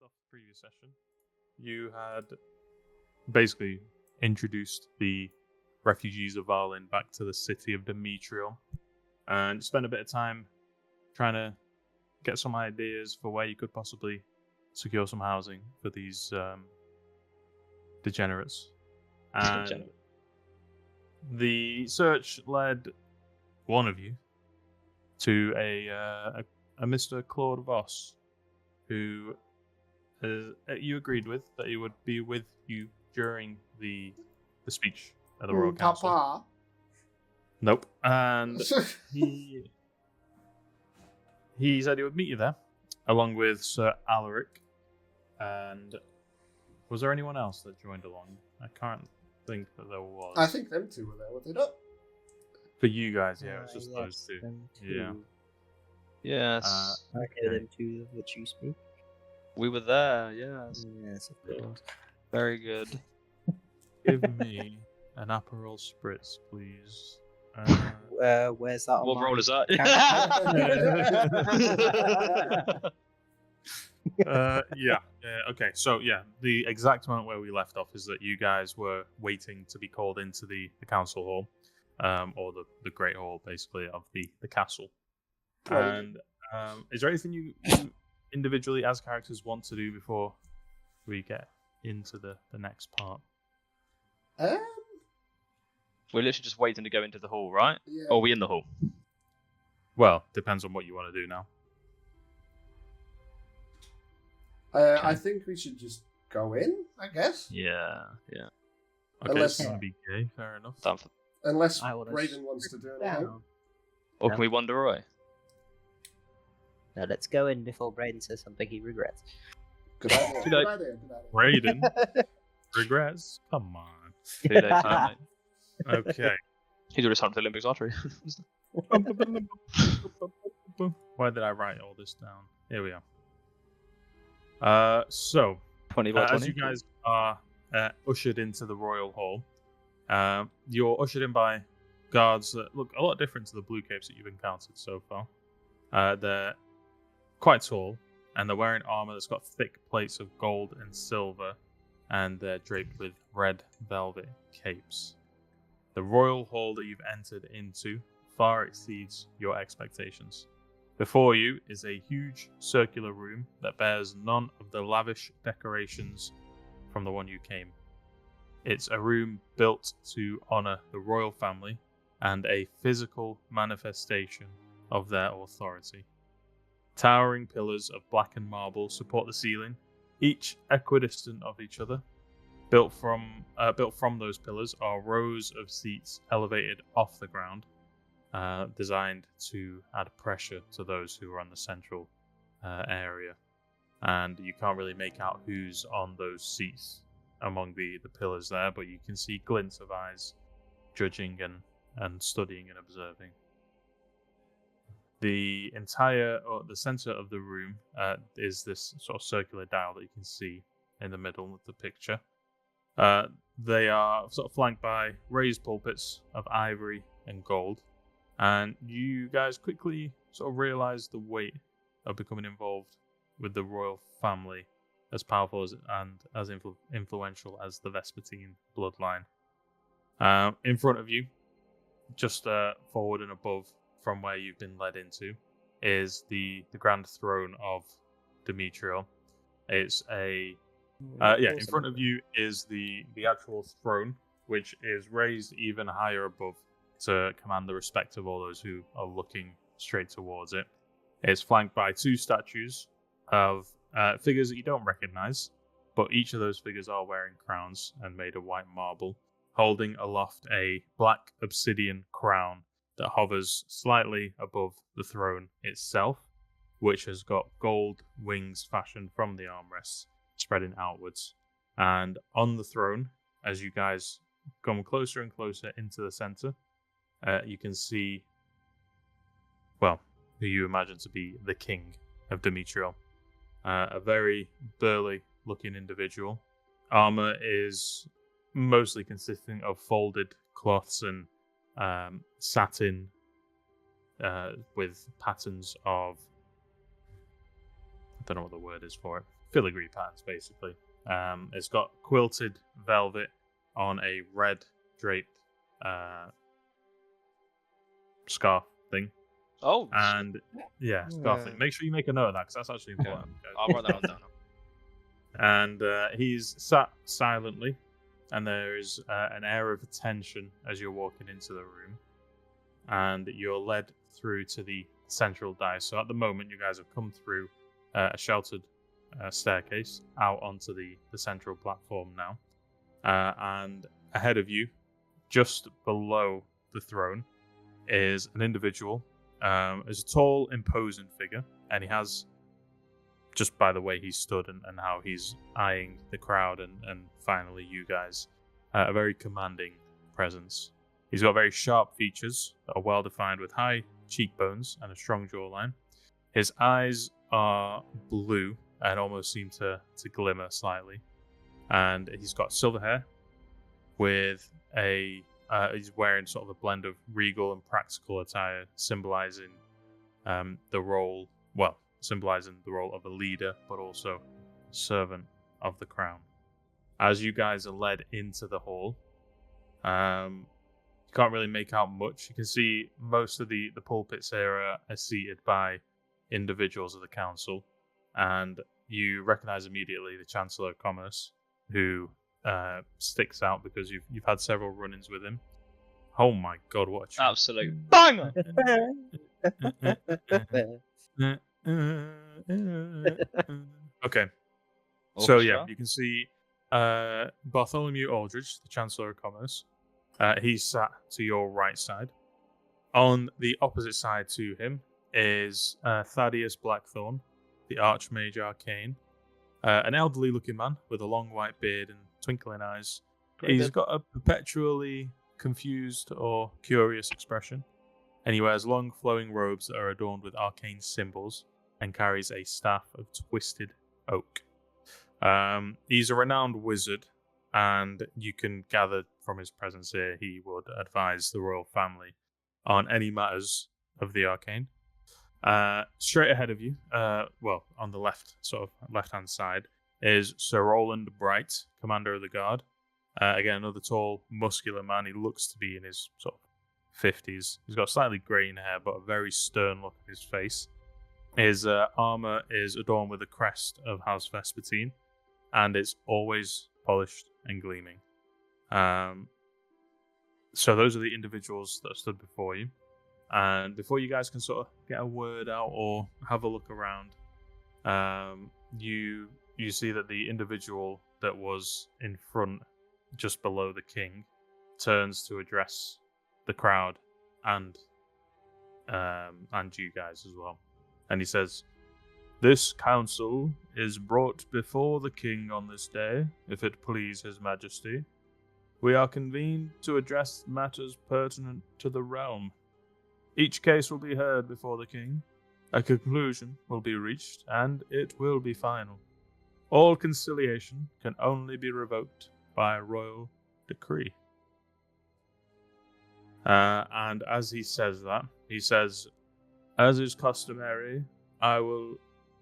off the previous session, you had basically introduced the refugees of Varlin back to the city of Demetrial and spent a bit of time trying to get some ideas for where you could possibly secure some housing for these degenerates. And the search led one of you to a Mr. Claude Voss, who you agreed with that he would be with you during the speech at the Royal Council. Papa. Nope. And he said he would meet you there, along with Sir Alaric. And was there anyone else that joined along? I can't think that there was. I think them two were there, were they not? For you guys, yeah, it's just those two. Yeah. Yes. Okay, them two of which you speak. We were there, yes. Yes, of course. Very good. Give me an Aperol Spritz, please. Where's that on What my roll is that? Okay, so the exact moment where we left off is that you guys were waiting to be called into the council hall, or the great hall, basically, of the castle. And is there anything you individually as characters want to do before we get into the next part? We're literally just waiting to go into the hall, right? Yeah. Or are we in the hall? Well, depends on what you want to do now. I think we should just go in, I guess. Yeah. Okay, Unless- it's gonna be gay, fair enough. Unless I wanna Brayden wants to do anything. Or No. can we wander away? Now let's go in before Brayden says something he regrets. Good idea. Too Good late. idea. Good idea. Raiden regrets. Come on. Too late now, mate. Okay. He's already signed for the Olympics artery. Why did I write all this down? Here we are. So 20 by 20. as you guys are ushered into the royal hall, you're ushered in by guards that look a lot different to the blue capes that you've encountered so far. They're quite tall, and they're wearing armor that's got thick plates of gold and silver, and they're draped with red velvet capes. The royal hall that you've entered into far exceeds your expectations. Before you is a huge circular room that bears none of the lavish decorations from the one you came. It's a room built to honor the royal family and a physical manifestation of their authority. Towering pillars of blackened marble support the ceiling, each equidistant of each other. Built from those pillars are rows of seats elevated off the ground, designed to add pressure to those who are on the central area. And you can't really make out who's on those seats among the pillars there, but you can see glints of eyes judging and studying and observing. The center of the room is this sort of circular dial that you can see in the middle of the picture. They are sort of flanked by raised pulpits of ivory and gold, and you guys quickly sort of realize the weight of becoming involved with the royal family, as powerful and as influential as the Vespertine bloodline. In front of you, just forward and above from where you've been led into, is the grand throne of Demetrial. It's in front of you is the actual throne, which is raised even higher above to command the respect of all those who are looking straight towards it. It's flanked by two statues of figures that you don't recognize, but each of those figures are wearing crowns and made of white marble, holding aloft a black obsidian crown that hovers slightly above the throne itself, which has got gold wings fashioned from the armrests spreading outwards. And on the throne, as you guys come closer and closer into the center, you can see, well, who you imagine to be the king of Demetrial. A very burly looking individual. Armor is mostly consisting of folded cloths and satin with patterns of don't know what the word is for it. Filigree patterns, basically. It's got quilted velvet on a red draped scarf thing. Oh, And yeah, scarf thing. Make sure you make a note of that because that's actually Okay. important. guys. I'll write that one down. And he's sat silently, and there is an air of tension as you're walking into the room, and you're led through to the central dais. So at the moment, you guys have come through a sheltered staircase out onto the central platform now, and ahead of you, just below the throne, is an individual. Is a tall, imposing figure, and he has, just by the way he stood and how he's eyeing the crowd and finally you guys, a very commanding presence. He's got very sharp features that are well defined with high cheekbones and a strong jawline. His eyes are blue and almost seem to glimmer slightly. And he's got silver hair with he's wearing sort of a blend of regal and practical attire, symbolizing the role of a leader, but also servant of the crown. As you guys are led into the hall, you can't really make out much. You can see most of the pulpits here are seated by individuals of the council, and you recognize immediately the Chancellor of Commerce, who sticks out because you've had several run-ins with him. Oh my god, what a tune. Absolute banger! Okay. So yeah, Orchestra. you can see Bartholomew Aldridge, the Chancellor of Commerce. He's sat to your right side. On the opposite side to him is Thaddeus Blackthorn, the Archmage Arcane. An elderly-looking man with a long white beard and twinkling eyes. He's got a perpetually confused or curious expression, and he wears long flowing robes that are adorned with arcane symbols and carries a staff of twisted oak. He's a renowned wizard, and you can gather from his presence here he would advise the royal family on any matters of the arcane. Straight ahead of you, on the left-hand side, is Sir Roland Bright, Commander of the Guard. Again, another tall, muscular man. He looks to be in his sort of 50s. He's got slightly greying hair, but a very stern look on his face. His armor is adorned with the crest of House Vespertine, and it's always polished and gleaming. So those are the individuals that stood before you. And before you guys can sort of get a word out or have a look around, you see that the individual that was in front, just below the king, turns to address the crowd and you guys as well. And he says, "This council is brought before the king on this day, if it please his majesty. We are convened to address matters pertinent to the realm. Each case will be heard before the king. A conclusion will be reached, and it will be final. All conciliation can only be revoked by royal decree." And as he says that, he says, "As is customary, I will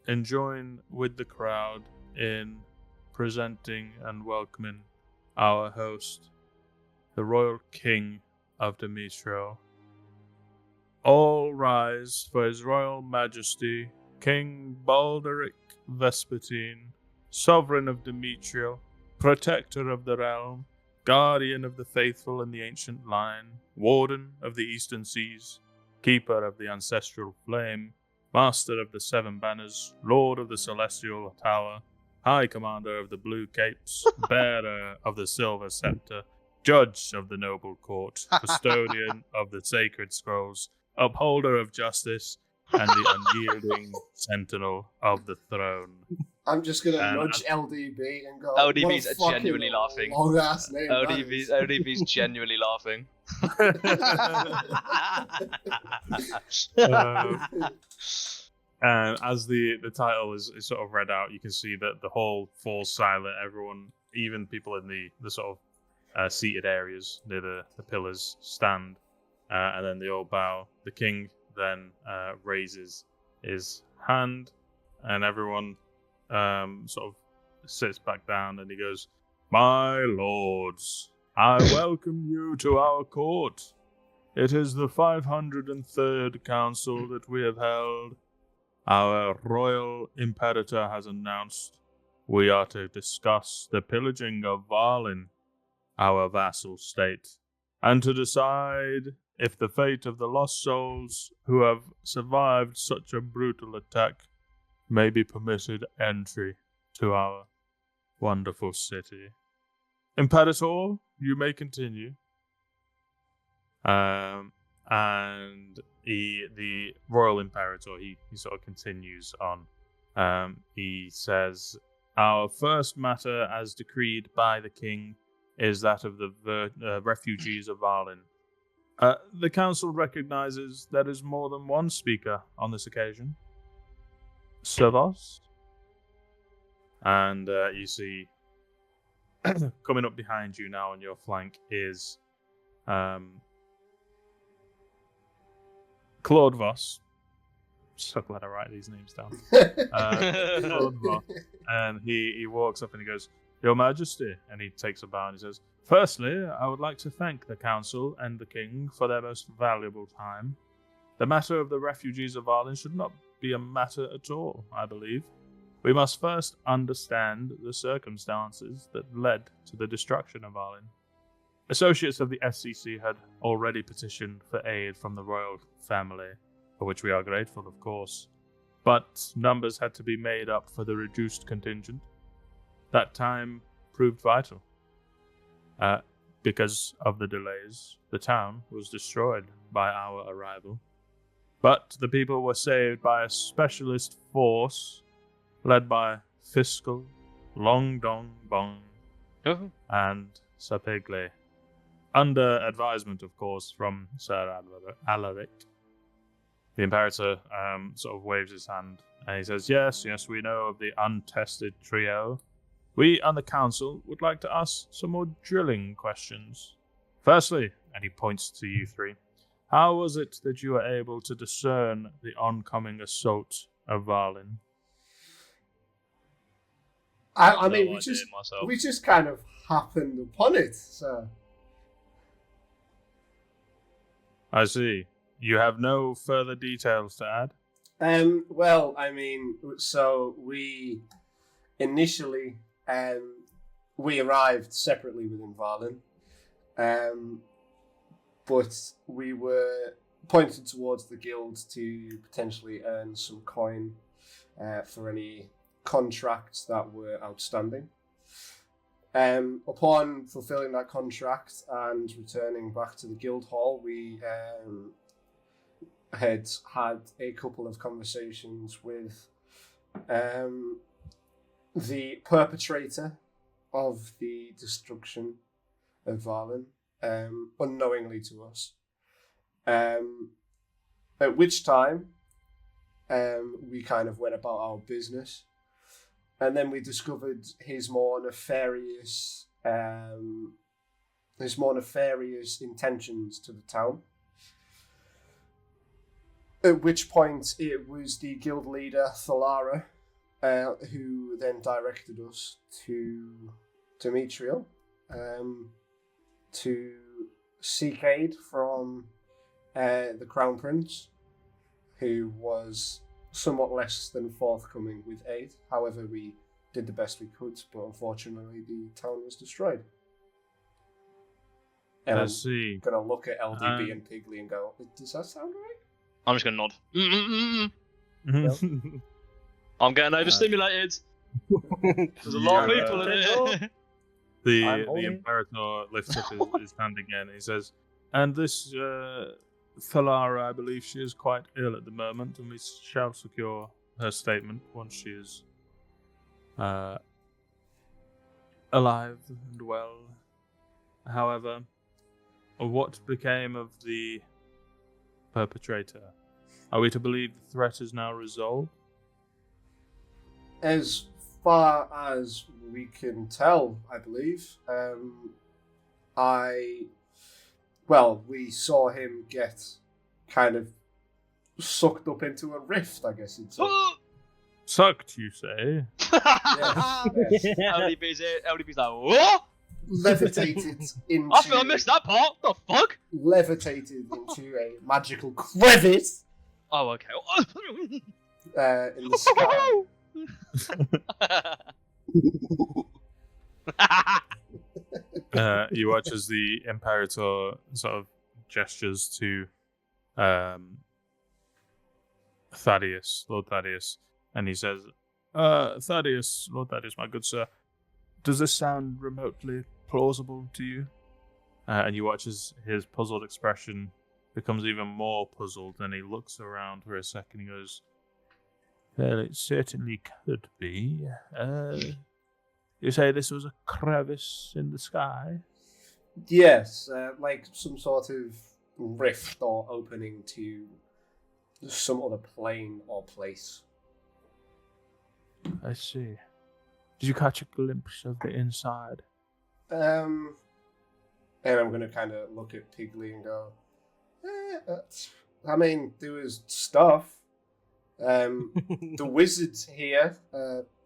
enjoin with the crowd in presenting and welcoming our host, the royal king of Demetrial. All rise for his royal majesty, King Balderic Vespertine, sovereign of Demetrial, protector of the realm, guardian of the faithful in the ancient line, warden of the eastern seas, keeper of the ancestral flame, master of the seven banners, lord of the celestial tower, high commander of the blue capes, bearer of the silver scepter, judge of the noble court, custodian of the sacred scrolls, upholder of justice, and the unyielding sentinel of the throne." I'm just gonna nudge LDB and go. LDB's "What a genuinely fucking laughing. Long ass name. that is." LDB's genuinely laughing. And as the title is sort of read out, you can see that the hall falls silent. Everyone, even people in the sort of seated areas near the pillars, stand, and then they all bow. The king then raises his hand and everyone sort of sits back down, and he goes, "My lords, I welcome you to our court. It is the 503rd council that we have held. Our royal imperator has announced we are to discuss the pillaging of Valin, our vassal state, and to decide if the fate of the lost souls who have survived such a brutal attack may be permitted entry to our wonderful city. Imperator, you may continue." And the royal imperator, he sort of continues on. He says, "Our first matter, as decreed by the king, is that of the refugees of Valin. The council recognizes there is more than one speaker on this occasion. Servos?" And you see, coming up behind you now on your flank is Claude Voss. So glad I write these names down. Claude Voss. And he walks up and he goes, "Your Majesty," and he takes a bow and he says, "Firstly, I would like to thank the council and the king for their most valuable time. The matter of the refugees of Valin should not be a matter at all, I believe. We must first understand the circumstances that led to the destruction of Valin. Associates of the SCC had already petitioned for aid from the royal family, for which we are grateful, of course, but numbers had to be made up for the reduced contingent. That time proved vital. Because of the delays, the town was destroyed by our arrival. But the people were saved by a specialist force led by Fiscal, Long Dong Bong, and Sapegle, under advisement, of course, from Sir Alaric." The Imperator sort of waves his hand, and he says, yes, we know of the untested trio. We and the council would like to ask some more drilling questions. Firstly," and he points to you three, "how was it that you were able to discern the oncoming assault of Valin?" I mean, No idea myself. we just kind of happened upon it, so. I see. You have no further details to add? Well, I mean, so we initially we arrived separately within Valin, but we were pointed towards the guild to potentially earn some coin for any contracts that were outstanding. Upon fulfilling that contract and returning back to the guild hall, we had a couple of conversations with the perpetrator of the destruction of Valin, unknowingly to us. At which time we kind of went about our business, and then we discovered his more nefarious intentions to the town. At which point it was the guild leader Thalara who then directed us to Demetrial to seek aid from the Crown Prince, who was somewhat less than forthcoming with aid. However, we did the best we could, but unfortunately the town was destroyed. And I see. I'm going to look at LDB and Pigley and go, does that sound right? I'm just gonna nod. I'm getting overstimulated. There's a lot of people in it. The Imperator lifts up his hand again. He says, "And this Thalara, I believe she is quite ill at the moment, and we shall secure her statement once she is alive and well. However, what became of the perpetrator? Are we to believe the threat is now resolved?" As far as we can tell, I believe. We saw him get kind of sucked up into a rift, I guess you'd say. Sucked, you say? Yes. LDB's like, what? Levitated into. I think I missed that part. The fuck? Levitated into a magical crevice Oh, okay. in the sky. You watch as the Imperator sort of gestures to Thaddeus, Lord Thaddeus, and he says, Thaddeus, Lord Thaddeus, my good sir, does this sound remotely plausible to you? And you watch as his puzzled expression becomes even more puzzled, and he looks around for a second. He goes, well, it certainly could be. You say this was a crevice in the sky? Yes, like some sort of rift or opening to some other plane or place. I see. Did you catch a glimpse of the inside? And I'm going to kind of look at Piggly and go, I mean, there was stuff. The wizard here,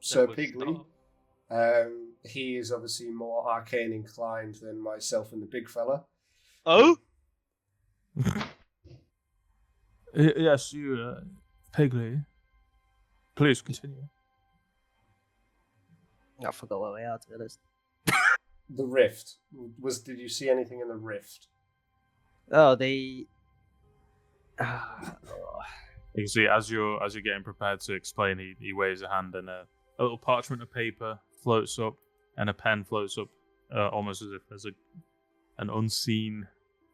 Sir Piggly, he is obviously more arcane inclined than myself and the big fella. Oh? Yes, you, Piggly. Please continue. I forgot where we are, to be honest. The rift. Did you see anything in the rift? Oh, the... You can see as you're getting prepared to explain, he waves a hand and a little parchment of paper floats up and a pen floats up, almost as if there's an unseen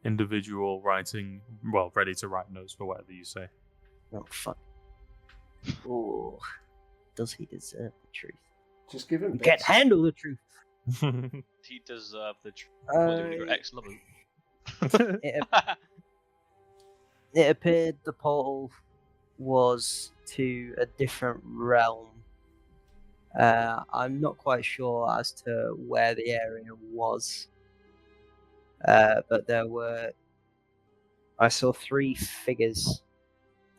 individual writing, well, ready to write notes for whatever you say. Oh, fuck. Oh, does he deserve the truth? Just give him. You can't handle the truth. He deserved the truth. Excellent. It appeared the portal was to a different realm. I'm not quite sure as to where the area was, but I saw 3 figures.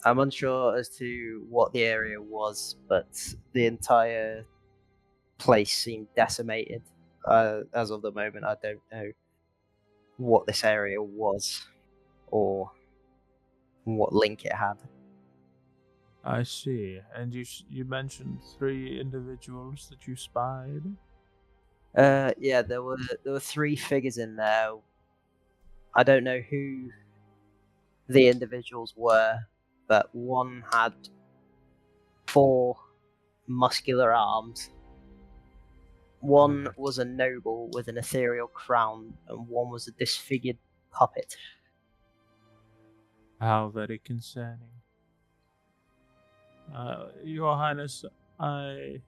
I'm unsure as to what the area was, but the entire place seemed decimated. As of the moment, I don't know what this area was or what link it had. I see. And you mentioned 3 individuals that you spied? Yeah, there were 3 figures in there. I don't know who the individuals were, but one had 4 muscular arms. One was a noble with an ethereal crown, and one was a disfigured puppet. How very concerning. Your Highness, I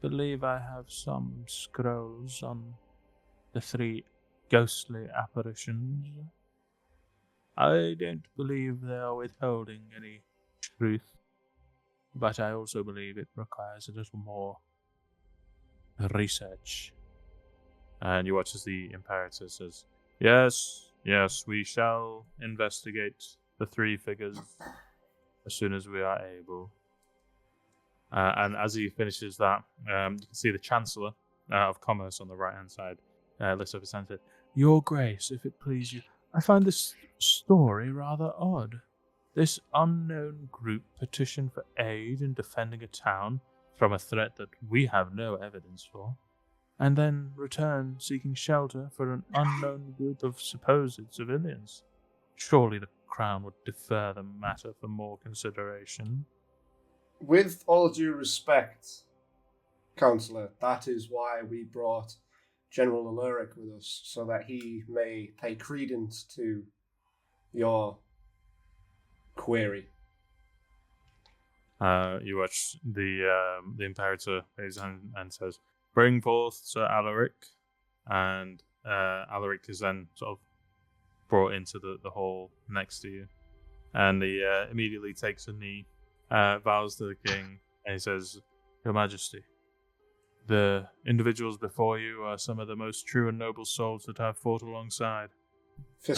believe I have some scrolls on the 3 ghostly apparitions. I don't believe they are withholding any truth, but I also believe it requires a little more research. And you watch as the Imperator says, yes, we shall investigate the 3 figures as soon as we are able. And as he finishes that, you can see the Chancellor of Commerce on the right-hand side lifts up his hand and says, Your Grace, if it please you, I find this story rather odd. This unknown group petitioned for aid in defending a town from a threat that we have no evidence for, and then return seeking shelter for an unknown group of supposed civilians. Surely the Crown would defer the matter for more consideration. With all due respect, Councillor, that is why we brought General Aluric with us, so that he may pay credence to your query. You watch the Imperator raise his hand and says, "Bring forth Sir Alaric," and Alaric is then sort of brought into the hall next to you, and he immediately takes a knee, bows to the king, and he says, "Your Majesty, the individuals before you are some of the most true and noble souls that I've fought alongside,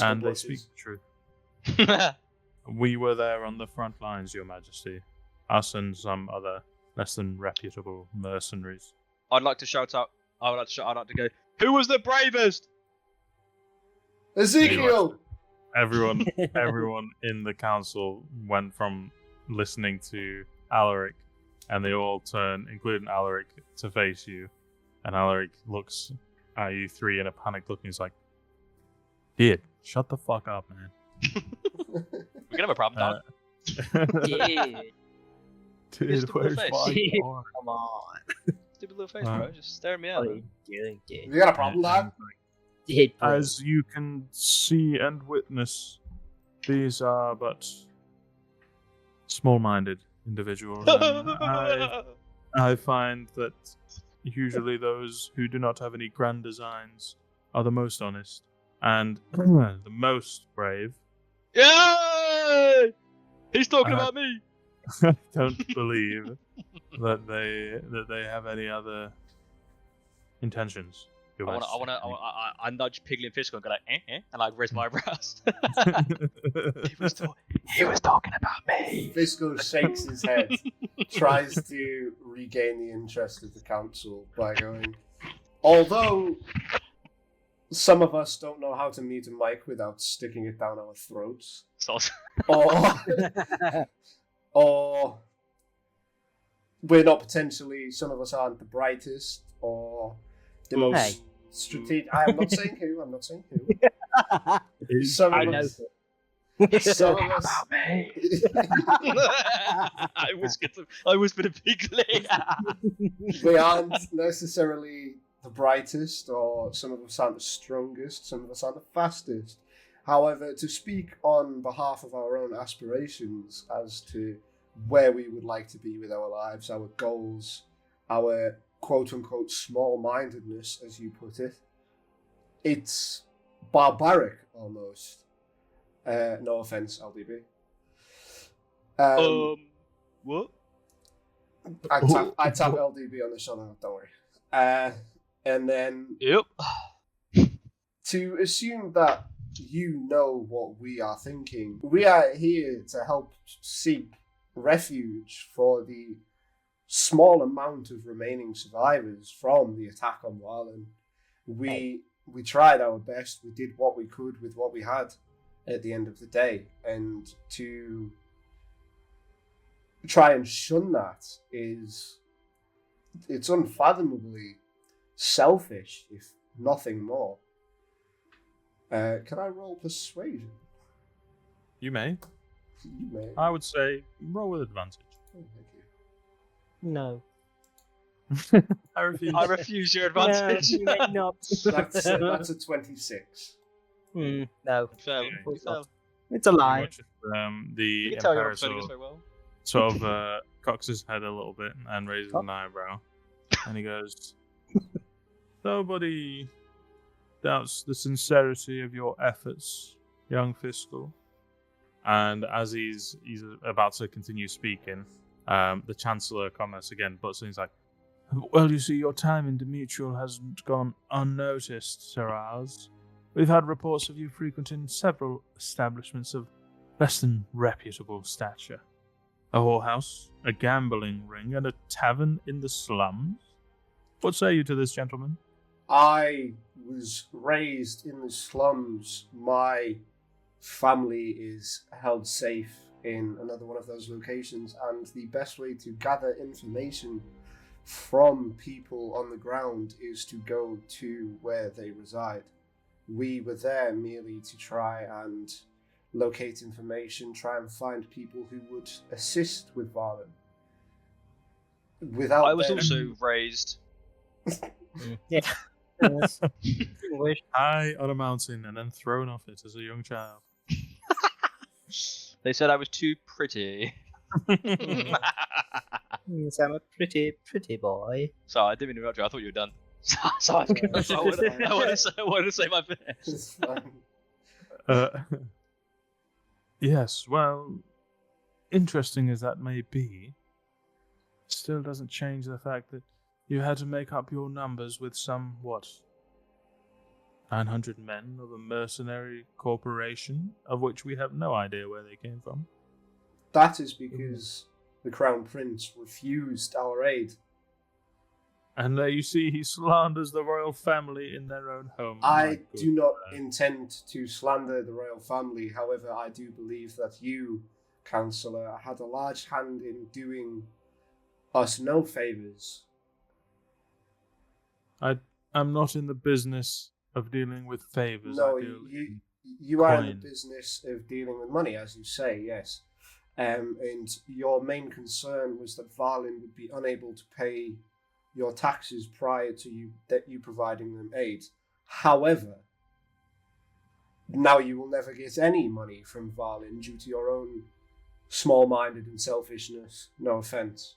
and they speak the truth. We were there on the front lines, Your Majesty. Us and some other less than reputable mercenaries. I'd like to shout out. I'd like to go. Who was the bravest? Ezekiel! Everyone in the council went from listening to Alaric, and they all turn, including Alaric, to face you. And Alaric looks at you three in a panicked look, and he's like, "Dude, shut the fuck up, man." We can have a problem, dog. Dude, where's my Dude, car? come on. Stupid little face, bro. Just staring me out. What are you doing, dude? You got a problem, lad? Dude, bro. As you can see and witness, these are but small-minded individuals. And I find that usually those who do not have any grand designs are the most honest and the most brave. Yay! He's talking about me. I don't believe that they have any other intentions. I nudge Piglet and Fiscal and go like, and like raise my eyebrows. He was talking about me. Fiscal shakes his head, tries to regain the interest of the council by going, although some of us don't know how to mute a mic without sticking it down our throats, or we're not potentially, some of us aren't the brightest or the most strategic. I'm not saying who. Some I of know. us. He's Some talking of us. about me. I whispered a Piglet. We aren't necessarily the brightest, or some of us aren't the strongest, some of us aren't the fastest. However, to speak on behalf of our own aspirations as to where we would like to be with our lives, our goals, our quote-unquote small-mindedness, as you put it, it's barbaric almost. No offense, LDB. What? I tap LDB on the shoulder, don't worry. And then Yep. to assume that you know what we are thinking, we are here to help seek refuge for the small amount of remaining survivors from the attack on Wallen. We tried our best. We did what we could with what we had at the end of the day, and to try and shun that it's unfathomably selfish, if nothing more. Can I roll persuasion? You may. You may. I would say roll with advantage. Oh, thank you. No. I refuse. I refuse your advantage. No, you may not. That's a 26. No. Fair. It's a lie. The You can tell you're Emperor not sort very of, well. sort of cocks his head a little bit and raises an eyebrow, and he goes, "Nobody doubts the sincerity of your efforts, young Fiscal." And as he's about to continue speaking, the Chancellor comments again, but he's like, "Well, you see, your time in Demetrial hasn't gone unnoticed, Sir Ours. We've had reports of you frequenting several establishments of less than reputable stature. A whorehouse, a gambling ring, and a tavern in the slums. What say you to this, gentlemen?" I was raised in the slums. My family is held safe in another one of those locations, and the best way to gather information from people on the ground is to go to where they reside. We were there merely to try and locate information, try and find people who would assist with Valen. Without I was them- also raised. Yeah. High on a mountain and then thrown off it as a young child. They said I was too pretty. Yes, I'm a pretty boy. Sorry, I didn't mean to interrupt you. I thought you were done. So I wanted to say my bit. It's fine. Yes, well, interesting as that may be, still doesn't change the fact that you had to make up your numbers with some, 900 men of a mercenary corporation, of which we have no idea where they came from. That is because the Crown Prince refused our aid. And there you see he slanders the royal family in their own home. I do not intend to slander the royal family. However, I do believe that you, Councillor, had a large hand in doing us no favours. I'm not in the business of dealing with favours. No, I deal in you are in the coin. business of dealing with money, as you say, yes. And your main concern was that Varlin would be unable to pay your taxes prior to you providing them aid. However, now you will never get any money from Varlin due to your own small-minded and selfishness. No offence.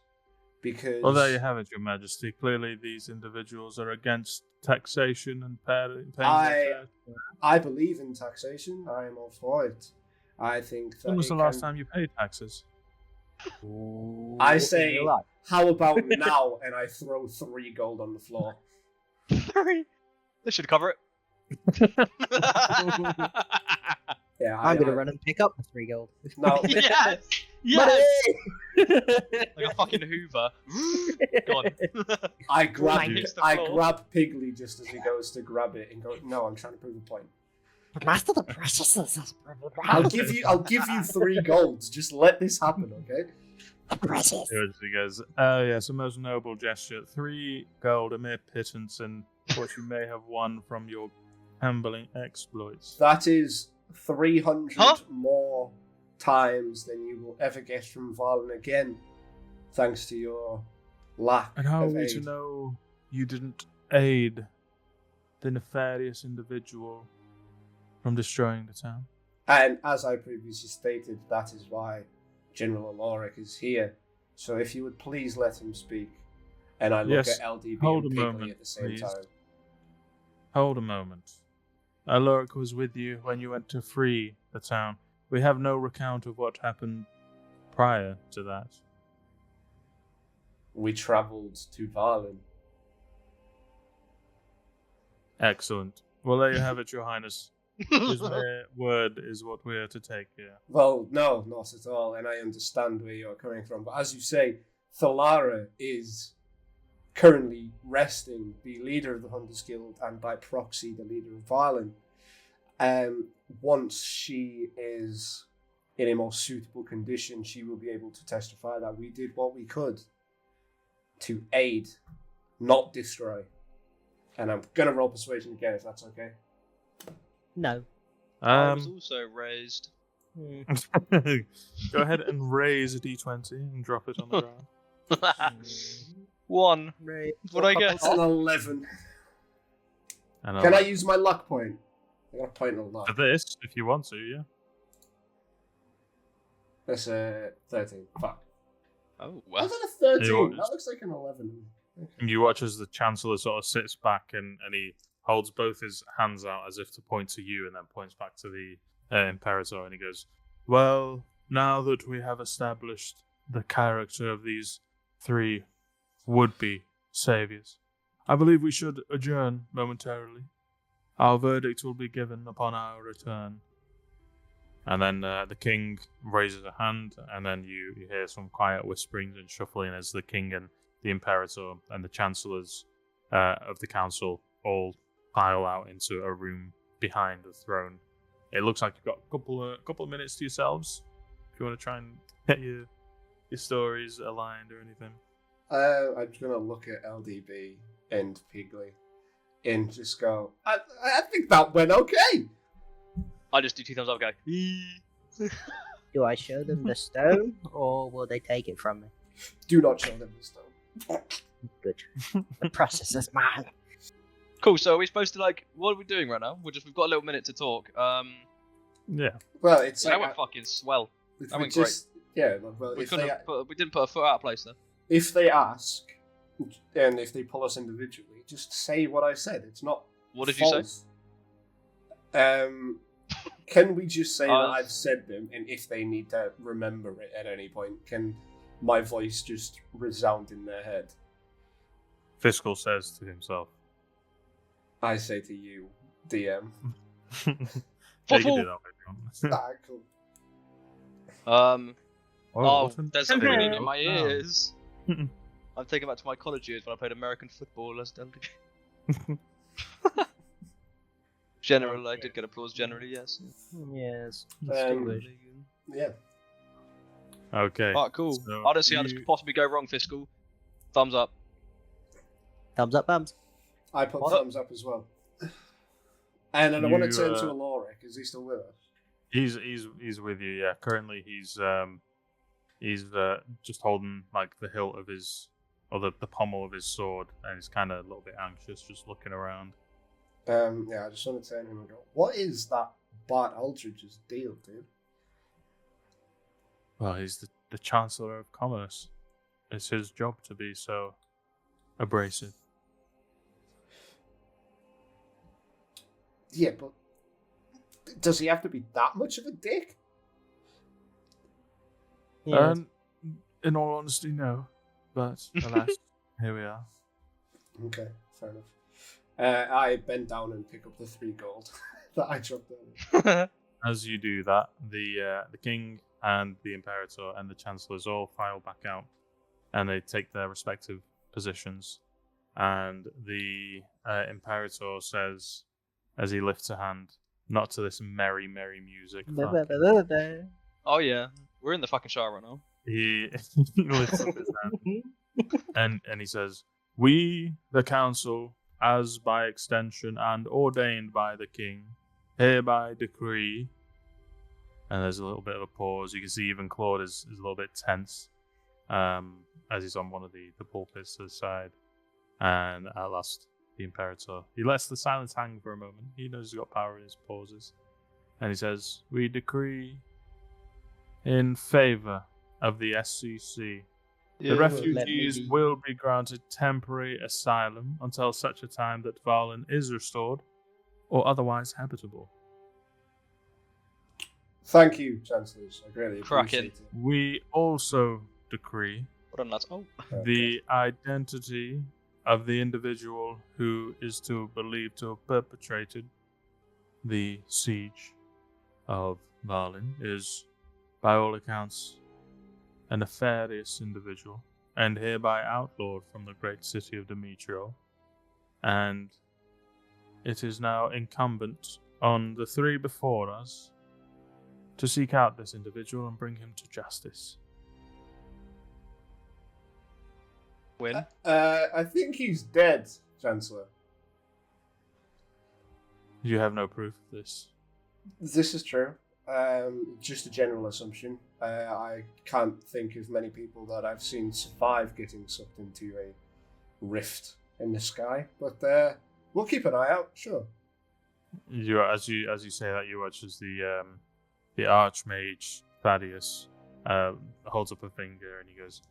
Because... Well, there you have it, Your Majesty. Clearly, these individuals are against taxation and paying their fair. I believe in taxation. I am all for it. I think that... When was the last time you paid taxes? I say, how about now? And I throw 3 gold on the floor. 3? This should cover it. Yeah, I'm going to run and pick up the 3 gold. No. Yes! Yes! Like a fucking Hoover. Gone. I grab Hits the floor. Piggly just as he goes to grab it and go, no, I'm trying to prove a point. Master the Precious. I'll give you 3 golds. Just let this happen, okay? Precious. He goes, oh yes, a most noble gesture. 3 gold, a mere pittance, and what you may have won from your gambling exploits. That is 300 more times than you will ever get from Varlin again, thanks to your lack And how are of we aid. to know you didn't aid the nefarious individual from destroying the town? And as I previously stated, that is why General Aloric is here. So if you would please let him speak. And I look Yes, at LDB hold and a Piggly moment, at the same please. time. Hold a moment. Aloric was with you when you went to free the town. We have no recount of what happened prior to that. We travelled to Varlin. Excellent. Well, there you have it, Your Highness. His mere word is what we are to take here. Well, no, not at all, and I understand where you're coming from. But as you say, Thalara is currently resting, the leader of the Hunters Guild, and by proxy, the leader of Varlin. Once she is in a more suitable condition, she will be able to testify that we did what we could to aid, not destroy. And I'm going to roll persuasion again, if that's okay. No. I was also raised. Go ahead and raise a d20 and drop it on the ground. 1. What I get? It's an 11. And Can I use my luck point? I got a point of for luck. this, if you want to, yeah. That's a 13. Fuck. Oh, Was well. that a 13? You- That looks like an 11. And you watch as the Chancellor sort of sits back and he holds both his hands out as if to point to you and then points back to the Imperator and he goes, well, now that we have established the character of these 3 would-be saviors, I believe we should adjourn momentarily. Our verdict will be given upon our return. And then the king raises a hand, and then you hear some quiet whisperings and shuffling as the king and the Imperator and the Chancellors of the council all pile out into a room behind the throne. It looks like you've got a couple of minutes to yourselves if you want to try and get your stories aligned or anything. I'm going to look at LDB and Piggly and just go, I think that went okay. I just do 2 thumbs up and go, Do I show them the stone, or will they take it from me? Do not show them the stone. Good. The process is mine. Cool, so are we supposed to, like, what are we doing right now? We've got a little minute to talk. Yeah. Well, it's That like, went fucking swell. if that we went just, yeah, well, We if couldn't they, we didn't put a foot out of place there. if they ask, and if they pull us individually, just say what I said. It's not What did you say? false. Can we just say that Uh, I've said them, and if they need to remember it at any point, can my voice just resound in their head? Fiscal says to himself. I say to you, DM. Yeah, you can do that if you want. Ah, cool. Oh, what an there's something ringing in echo my sound. ears. I'm taking back to my college years when I played American football as Delta. General, I did get applause generally, yes. Yes. Um, yeah. Okay. Alright, cool. So I don't see how this could possibly go wrong, Fiscal. Thumbs up. Thumbs up, bums. I put What? thumbs up as well. And then I want to turn to You, Aloric. Is he still with us? He's with you. Yeah. Currently, he's just holding like the hilt of his, or the pommel of his sword, and he's kind of a little bit anxious, just looking around. Yeah, I just want to turn him and go, what is that Bart Aldridge's deal, dude? Well, he's the Chancellor of Commerce. It's his job to be so abrasive. Yeah, but does he have to be that much of a dick? Yeah. In all honesty, no. But alas, here we are. Okay, fair enough. I bend down and pick up the 3 gold that I dropped earlier. As you do that, the king and the imperator and the chancellors all file back out, and they take their respective positions. And the imperator says, as he lifts a hand, not to this merry, merry music. Oh yeah, we're in the fucking shower right now. He lifts up his hand and he says, "We, the council, as by extension and ordained by the king, hereby decree." And there's a little bit of a pause. You can see even Claude is a little bit tense as he's on one of the pulpits to the side. And at last, the imperator, he lets the silence hang for a moment. He knows he's got power in his pauses. And he says, "We decree in favor of the SCC. The refugees will be granted temporary asylum until such a time that Varlin is restored or otherwise habitable. Thank you, Chancellors. I greatly Cracking. appreciate it. We also decree What a nut. Oh. the identity of the individual who is to believed to have perpetrated the siege of Varlin is, by all accounts, a nefarious individual, and hereby outlawed from the great city of Demetrial. And it is now incumbent on the 3 before us to seek out this individual and bring him to justice." Win. I think he's dead, Chancellor. You have no proof of this. This is true. Just a general assumption. I can't think of many people that I've seen survive getting sucked into a rift in the sky, but we'll keep an eye out. Sure. You, as you say that, you watch as the Archmage Thaddeus holds up a finger and he goes,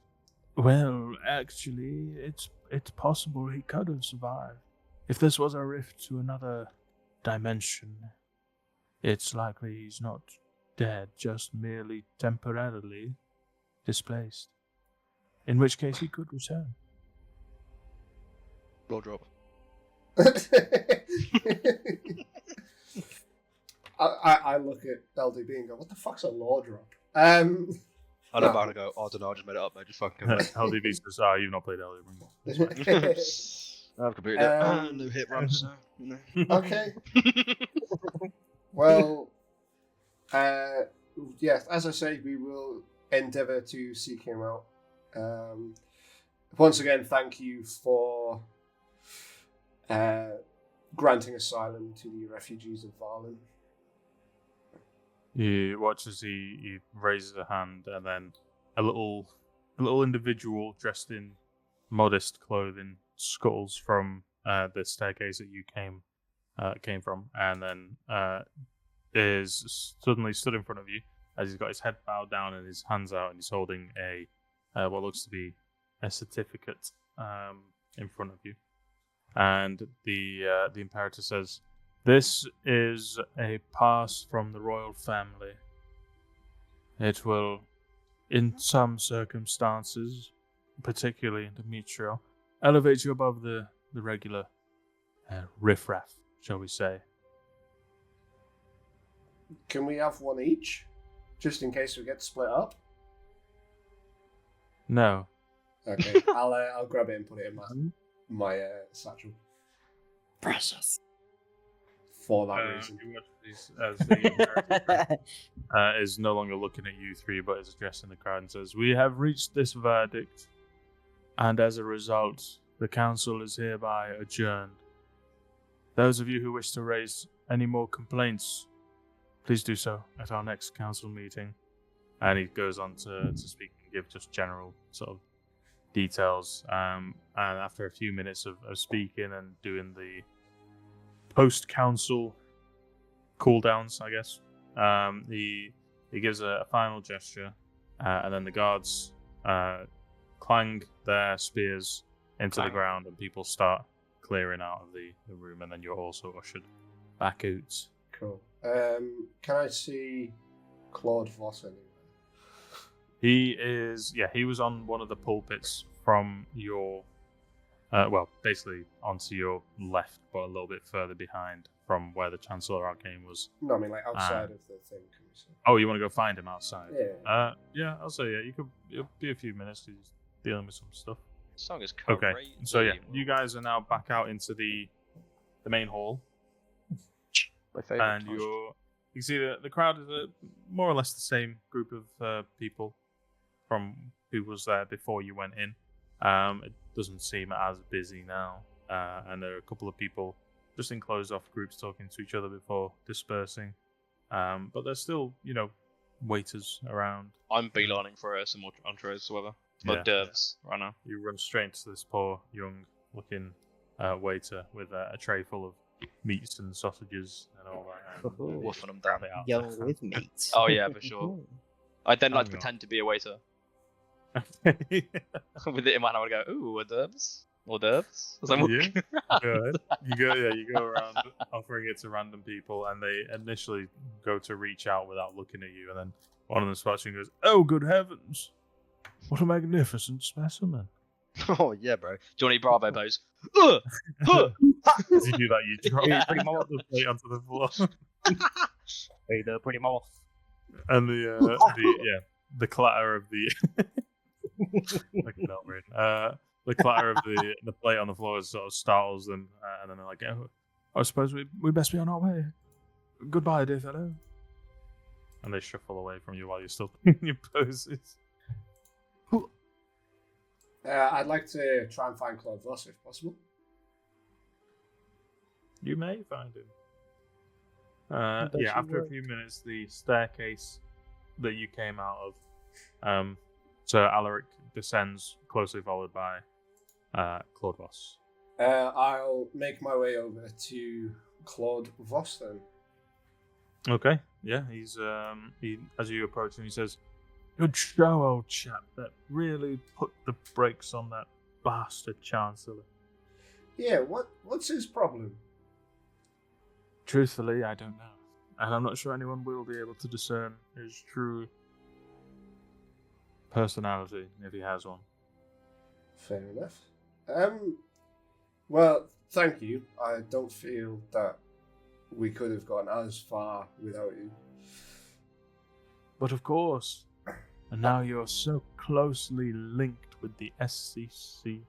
"Well, actually, it's possible he could have survived. If this was a rift to another dimension, it's likely he's not dead, just merely temporarily displaced. In which case he could return." Roll drop. I look at LDB and go, "What the fuck's a law drop?" I don't about to go, "Oh, I don't know, I just made it up, mate. Just fucking go." LDB says, "You've not played Elden Ring." I've completed it. No hit runs, so, you know. Okay. Well, yes, as I say, we will endeavour to seek him out. Once again, thank you for granting asylum to the refugees of Varlin. You watch as he raises a hand, and then a little individual dressed in modest clothing scuttles from the staircase that you came from, and then is suddenly stood in front of you as he's got his head bowed down and his hands out, and he's holding a what looks to be a certificate in front of you. And the imperator says, "This is a pass from the royal family. It will, in some circumstances, particularly in Demetrial, elevate you above the regular riffraff, shall we say." Can we have one each, just in case we get split up? No. Okay, I'll grab it and put it in my satchel. Precious. For that reason. You watch these as the narrator is no longer looking at you three, but is addressing the crowd and says, "We have reached this verdict, and as a result, the council is hereby adjourned. Those of you who wish to raise any more complaints, please do so at our next council meeting." And he goes on to speak and give just general sort of details. And after a few minutes of speaking and doing the post-council cooldowns, I guess, he gives a final gesture, and then the guards clang their spears into the ground, and people start clearing out of the room, and then you're also ushered back out. Cool. Can I see Claude Voss anywhere? He was on one of the pulpits from your, basically onto your left, but a little bit further behind from where the Chancellor Arcane was. No, I mean like outside of the thing. Can we see? Oh, you want to go find him outside? Yeah. Yeah, I'll say it'll be a few minutes because he's dealing with some stuff. This song is Okay, crazy. so yeah, you guys are now back out into the main hall, My favorite. and you can see the crowd is more or less the same group of people from who was there before you went in. It doesn't seem as busy now, and there are a couple of people just in closed-off groups talking to each other before dispersing. But there's still, waiters around. I'm beelining for some more entrees or whatever. Yeah. Dervs right now. You run straight into this poor, young-looking waiter with a tray full of meats and sausages and all that. And Woofing them down. grab it out. Young with meat. Oh yeah, for sure. I'd then like to Hang on. pretend to be a waiter. Yeah. With it in mind, I would go, ooh, hors d'oeuvres? Hors d'oeuvres? As I'm walking around. Good. You go around offering it to random people, and they initially go to reach out without looking at you, and then one of them spots you and goes, "Oh, good heavens! What a magnificent specimen!" Oh yeah, bro. Johnny Bravo pose. As you do that, you drop Yeah. the plate onto the floor, Hey there, pretty mama. and the clatter of the the clatter of the plate on the floor sort of startles them, and then they're like, "Oh, I suppose we best be on our way. Goodbye, dear fellow." And they shuffle away from you while you're still in your poses. I'd like to try and find Claude Voss if possible. You may find him. bet you After a would. few minutes, the staircase that you came out of, Sir Alaric descends, closely followed by Claude Voss. I'll make my way over to Claude Voss then. Okay, yeah, he's as you approach him, he says, "Good show, old chap. That really put the brakes on that bastard Chancellor." Yeah, what's his problem? Truthfully, I don't know, and I'm not sure anyone will be able to discern his true personality if he has one. Fair enough. Well, thank you. I don't feel that we could have gone as far without you. But of course, and now you're so closely linked with the SCC,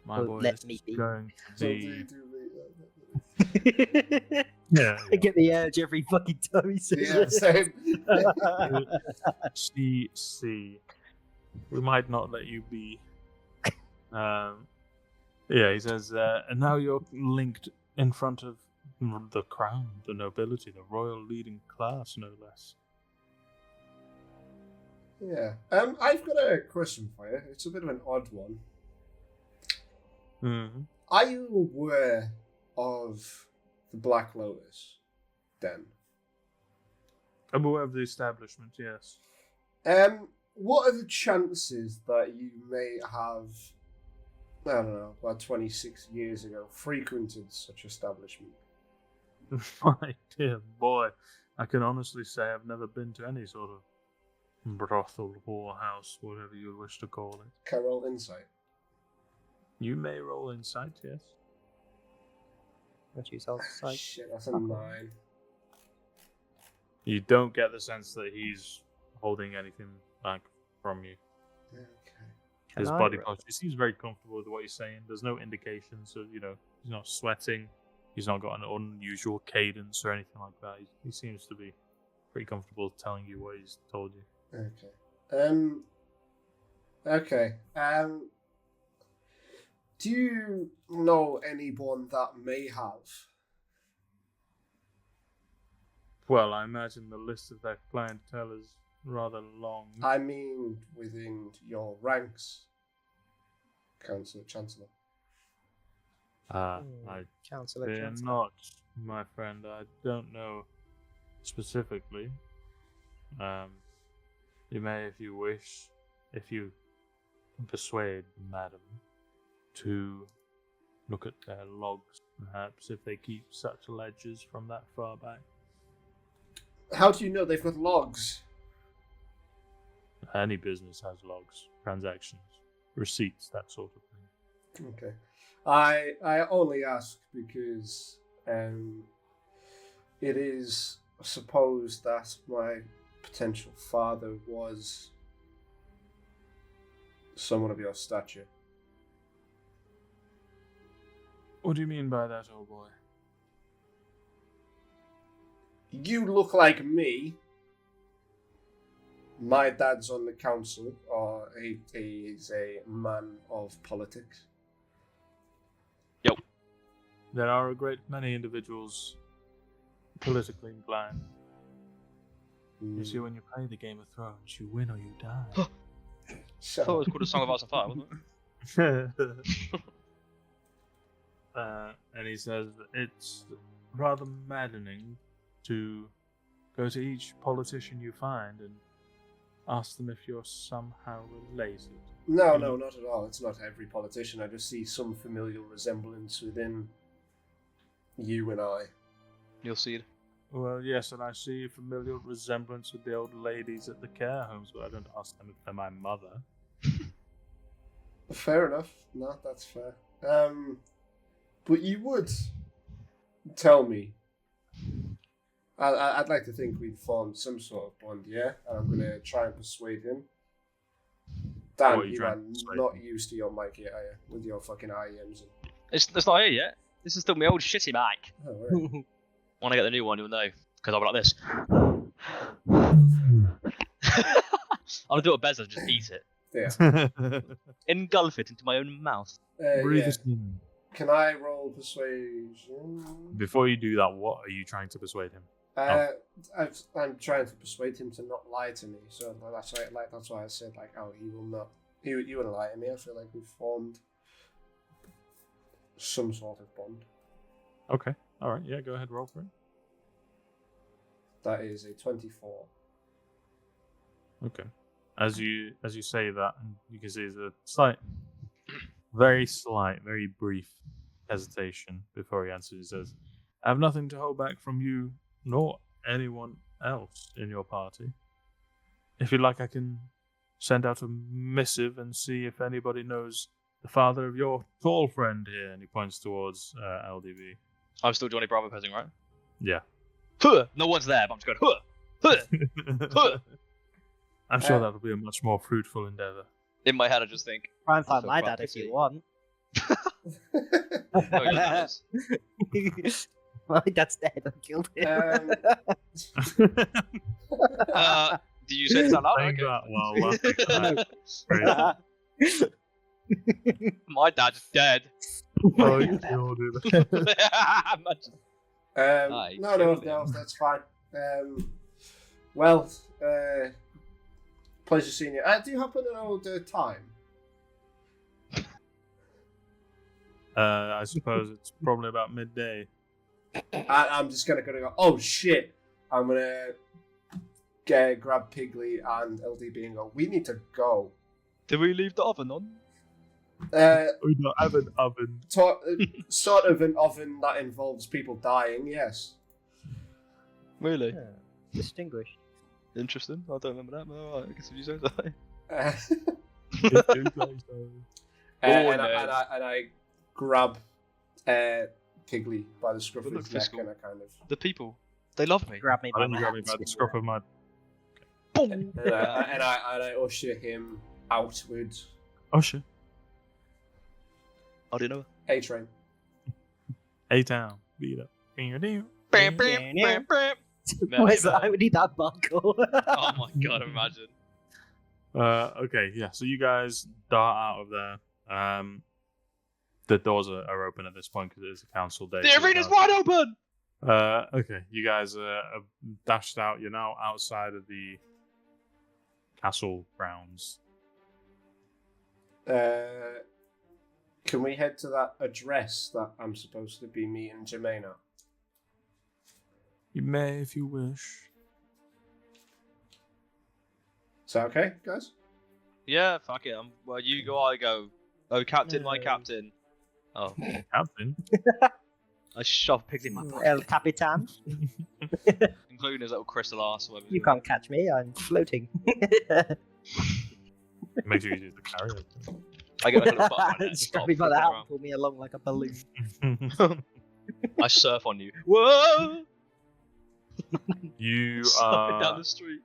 my Oh, boy. let This me is be. going to So be I yeah. get the urge every fucking time he says Yeah, it. same. SCC. We might not let you be. He says, and now you're linked in front of the crown, the nobility, the royal leading class, no less. Yeah. I've got a question for you. It's a bit of an odd one. Mm-hmm. Are you aware of the Black Lotus Den? I'm aware of the establishment, yes. What are the chances that you may have, I don't know, about 26 years ago, frequented such establishment? My dear boy, I can honestly say I've never been to any sort of brothel, whorehouse, whatever you wish to call it. Can I roll insight? You may roll insight, yes. What you sound like? Shit, that's a 9. You don't get the sense that he's holding anything back from you. Okay. his body posture. He seems very comfortable with what he's saying. There's no indications of, he's not sweating. He's not got an unusual cadence or anything like that. He seems to be pretty comfortable telling you what he's told you. Okay. Do you know anyone that may have? Well, I imagine the list of their clientele is rather long. I mean, within your ranks, Chancellor. I Chancellor. fear not, my friend. I don't know specifically. You may, if you wish, if you can persuade Madam to look at their logs, perhaps, if they keep such ledgers from that far back. How do you know they've got logs? Any business has logs, transactions, receipts, that sort of thing. Okay. I only ask because it is supposed that my potential father was someone of your stature. What do you mean by that, old boy? You look like me. My dad's on the council, or he is a man of politics. There are a great many individuals politically inclined. You see, when you play the Game of Thrones, you win or you die. I thought it was called A Song of Ice and Fire, wasn't it? And he says it's rather maddening to go to each politician you find and ask them if you're somehow related. No, not at all. It's not every politician. I just see some familial resemblance within you and I. You'll see it. Well, yes, and I see a familial resemblance with the old ladies at the care homes, but I don't ask them if they're my mother. Fair enough. No, that's fair. But you would tell me. I'd like to think we'd formed some sort of bond, yeah? And I'm going to try and persuade him. Dan, you are not used to your mic yet, are you? With your fucking IEMs. It's not here yet. This is still my old shitty mic. Oh, right. When I get the new one, you'll know. Because I'll be like this. I'll do what Bez does, just eat it. Yeah. Engulf it into my own mouth. Breathe Yeah. it in. Can I roll persuasion? Before you do that, what are you trying to persuade him? I'm trying to persuade him to not lie to me. So that's why I said he will not. He wouldn't lie to me. I feel like we've formed some sort of bond. Okay. All right. Yeah. Go ahead. Roll for it. That is a 24. Okay. As you say that, and you can see there's a very slight, very brief hesitation before he answers. He says, "I have nothing to hold back from you nor anyone else in your party. If you'd like, I can send out a missive and see if anybody knows the father of your tall friend here." And he points towards LDB. I'm still Johnny Bravo posing, right? Yeah. Huh! No one's there, but I'm just going, huh! Huh! Huh! I'm sure that'll be a much more fruitful endeavor. In my head, I just think, Try and find So my quite dad if pity. you want. oh, yeah, that is. My dad's dead. I killed him. Do you say this out loud? Saying Okay. that while laughing. Crazy. My dad's dead. Oh, you killed him. Imagine. Aye, No, that's fine. Well, pleasure seeing you. Do you happen to know the time? I suppose it's probably about midday. I'm just gonna go. Oh shit! I'm gonna grab Piggly and LDB and go. We need to go. Did we leave the oven on? We don't have an oven. Sort of an oven that involves people dying. Yes. Really? Yeah. Distinguished. Interesting. I don't remember that, but alright, I guess if you say so. And I grab Piggly by the scruff of Look his neck fiscal. and I kind of. The people, they love me. Grab me I by don't my grab me hands. by the scruff of my. Boom! And I usher him outward Usher. I don't know. A-Train. A-Town. Beat up. Bam, bam, bam, bam. Where's that? I would need that buckle. Oh my god, imagine. Okay, yeah. So you guys dart out of there. The doors are open at this point because it is a council day. The arena's wide open! Okay, you guys are dashed out. You're now outside of the castle grounds. Can we head to that address that I'm supposed to be meeting Jermaine at? You may if you wish. Is that okay, guys? Yeah, fuck it. Well, you go, I go. Oh, captain, my captain. Oh, Captain. I shove pigs in my pocket. El Capitan. Including his little crystal ass or whatever. You can't catch me. I'm floating. Makes you easier to carry it. I get like a little butt right Just grab me by the hat and pull me along like a balloon. I surf on you. Whoa! You Surfing down the street.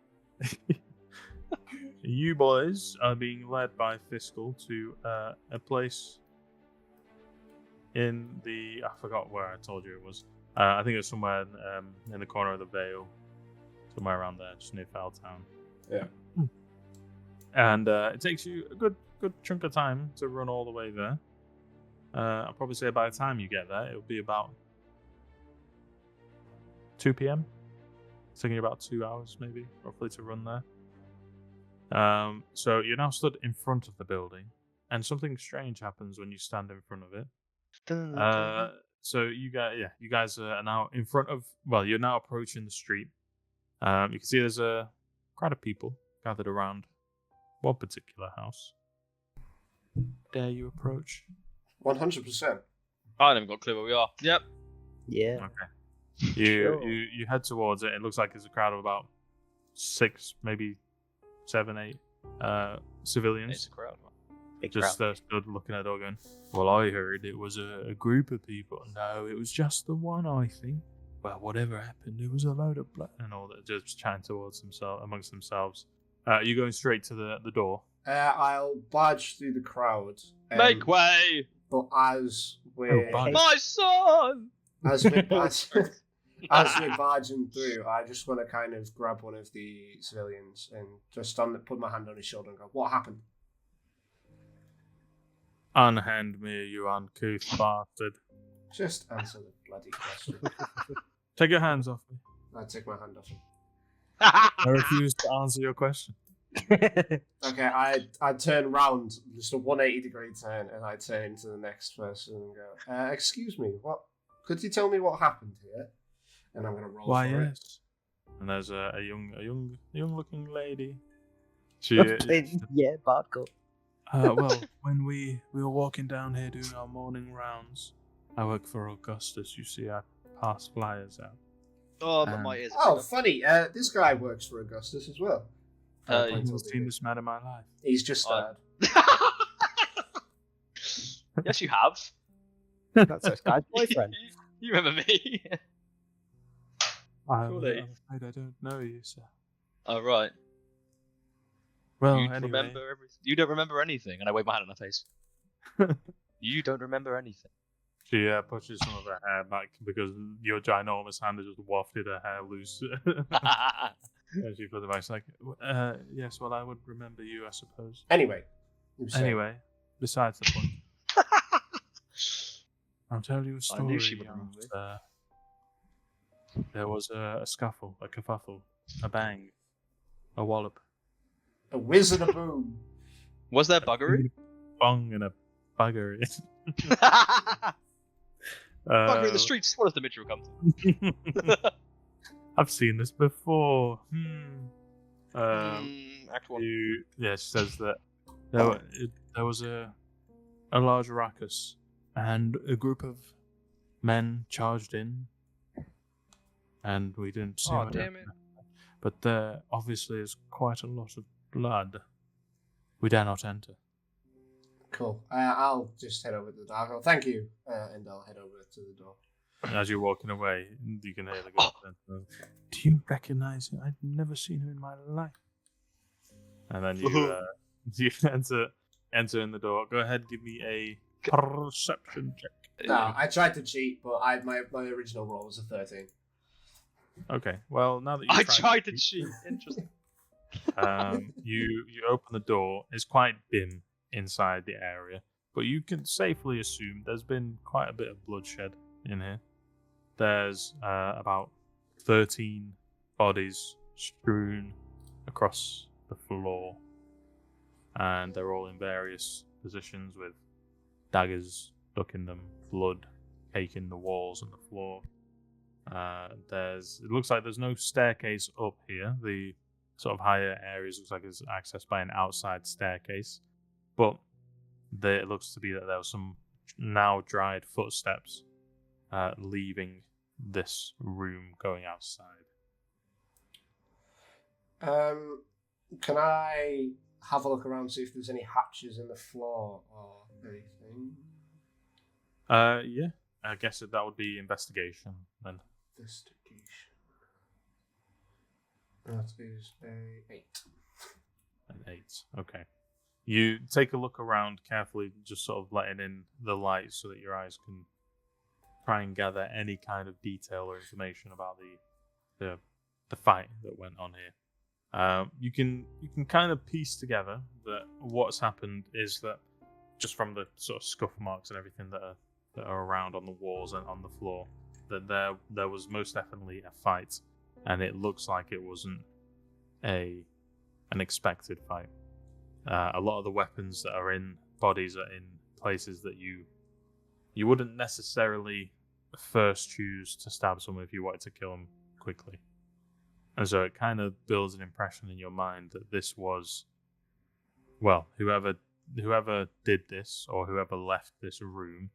You boys are being led by Fiscal to a place in the... I forgot where I told you it was. I think it was somewhere in the corner of the Vale. Somewhere around there, just near Felltown. Yeah. And it takes you a good chunk of time to run all the way there. I'll probably say by the time you get there, it'll be about 2 p.m. It's taking you about 2 hours, maybe, roughly, to run there. So you're now stood in front of the building, and something strange happens when you stand in front of it. So you guys are now in front of. Well, you're now approaching the street. You can see there's a crowd of people gathered around one particular house. Dare you approach? 100%. I haven't got a clue where we are. Yep. Yeah. Okay. Sure. You head towards it. It looks like it's a crowd of about 6, maybe 7, 8 civilians. It's a crowd. Big Just crowd. stood looking at it all going, well, I heard it was a group of people. No, it was just the one, I think. Well, whatever happened, it was a load of blood and all that, just chatting towards amongst themselves. You going straight to the door? I'll barge through the crowd. Make way! But as we're barge. My son! as we're barging through, I just want to kind of grab one of the civilians and just put my hand on his shoulder and go, "What happened?" Unhand me, you uncouth bastard. Just answer the bloody question. Take your hands off me. I take my hand off him. I refuse to answer your question. Okay, I turn round, just a 180-degree turn, and I turn to the next person and go, "Excuse me, what? Could you tell me what happened here?" And I'm gonna roll Why, for it. yes. And there's a young-looking lady. Yeah, Bartco. Well, when we were walking down here doing our morning rounds, I work for Augustus. You see, I pass flyers out. Oh, but my ears Oh, are funny. This guy works for Augustus as well. Uh, I've never seen this man in my life. He's just started. Yes, you have. That's this guy's boyfriend. You remember me? I'm Surely. afraid I don't know you, sir. Oh, right. Well, You anyway, remember everything. You don't remember anything. And I wave my hand in her face. You don't remember anything. she pushes some of her hair back because your ginormous hand has just wafted her hair loose. And she puts it back. She's like, yes, well, I would remember you, I suppose. Anyway. you say. Anyway, besides the point. I'll tell you a story. I knew she would remember me. There was a scuffle, a kerfuffle, a bang, a wallop, A wizard of boom. Was there buggery? bong, and a bugger. Buggery in the streets. What does Demetrial come to? I've seen this before. Act 1. She says that there was a large ruckus, and a group of men charged in, and we didn't see Oh, what damn it. happened. But there obviously is quite a lot of blood. We dare not enter. Cool. I'll just head over to the door. I'll go, "Thank you," and I'll head over to the door. As you're walking away, you can hear the girl say, "Do you recognize him? I've never seen him in my life." And then you enter enter in the door. Go ahead, give me a perception check. No, I tried to cheat, but my original roll was a 13. Okay, well, now that you I tried to cheat. Interesting. you open the door. It's quite dim inside the area, but you can safely assume there's been quite a bit of bloodshed in here. There's about 13 bodies strewn across the floor, and they're all in various positions with daggers stuck in them, blood caking the walls and the floor. It looks like there's no staircase up here. The sort of higher areas looks like it's accessed by an outside staircase, but it looks to be that there were some now dried footsteps leaving this room going outside. Can I have a look around, see if there's any hatches in the floor or anything? Yeah, I guess that would be investigation then. Investigation. That is a 8. An 8, okay. You take a look around carefully, just sort of letting in the light so that your eyes can try and gather any kind of detail or information about the fight that went on here. You can kind of piece together that what's happened is that just from the sort of scuff marks and everything that are around on the walls and on the floor, that there was most definitely a fight, and it looks like it wasn't an expected fight. A lot of the weapons that are in bodies are in places that you wouldn't necessarily first choose to stab someone if you wanted to kill them quickly. And so it kind of builds an impression in your mind that this was, well, whoever did this or whoever left this room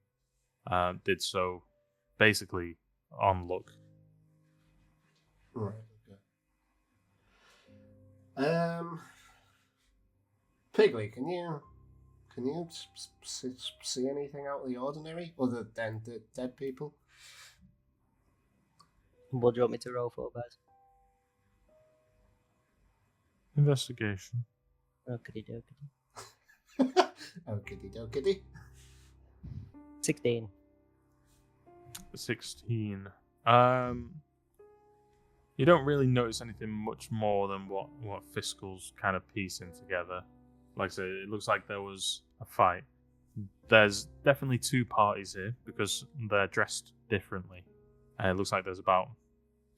did so basically on luck. Right, okay. Piggly, can you see anything out of the ordinary other than the dead people? What do you want me to roll for, guys? Investigation. Okey dokey. Okey dokey. 16. 16. You don't really notice anything much more than what Fiscal's kind of piecing together. Like I said, it looks like there was a fight. There's definitely two parties here because they're dressed differently. It looks like there's about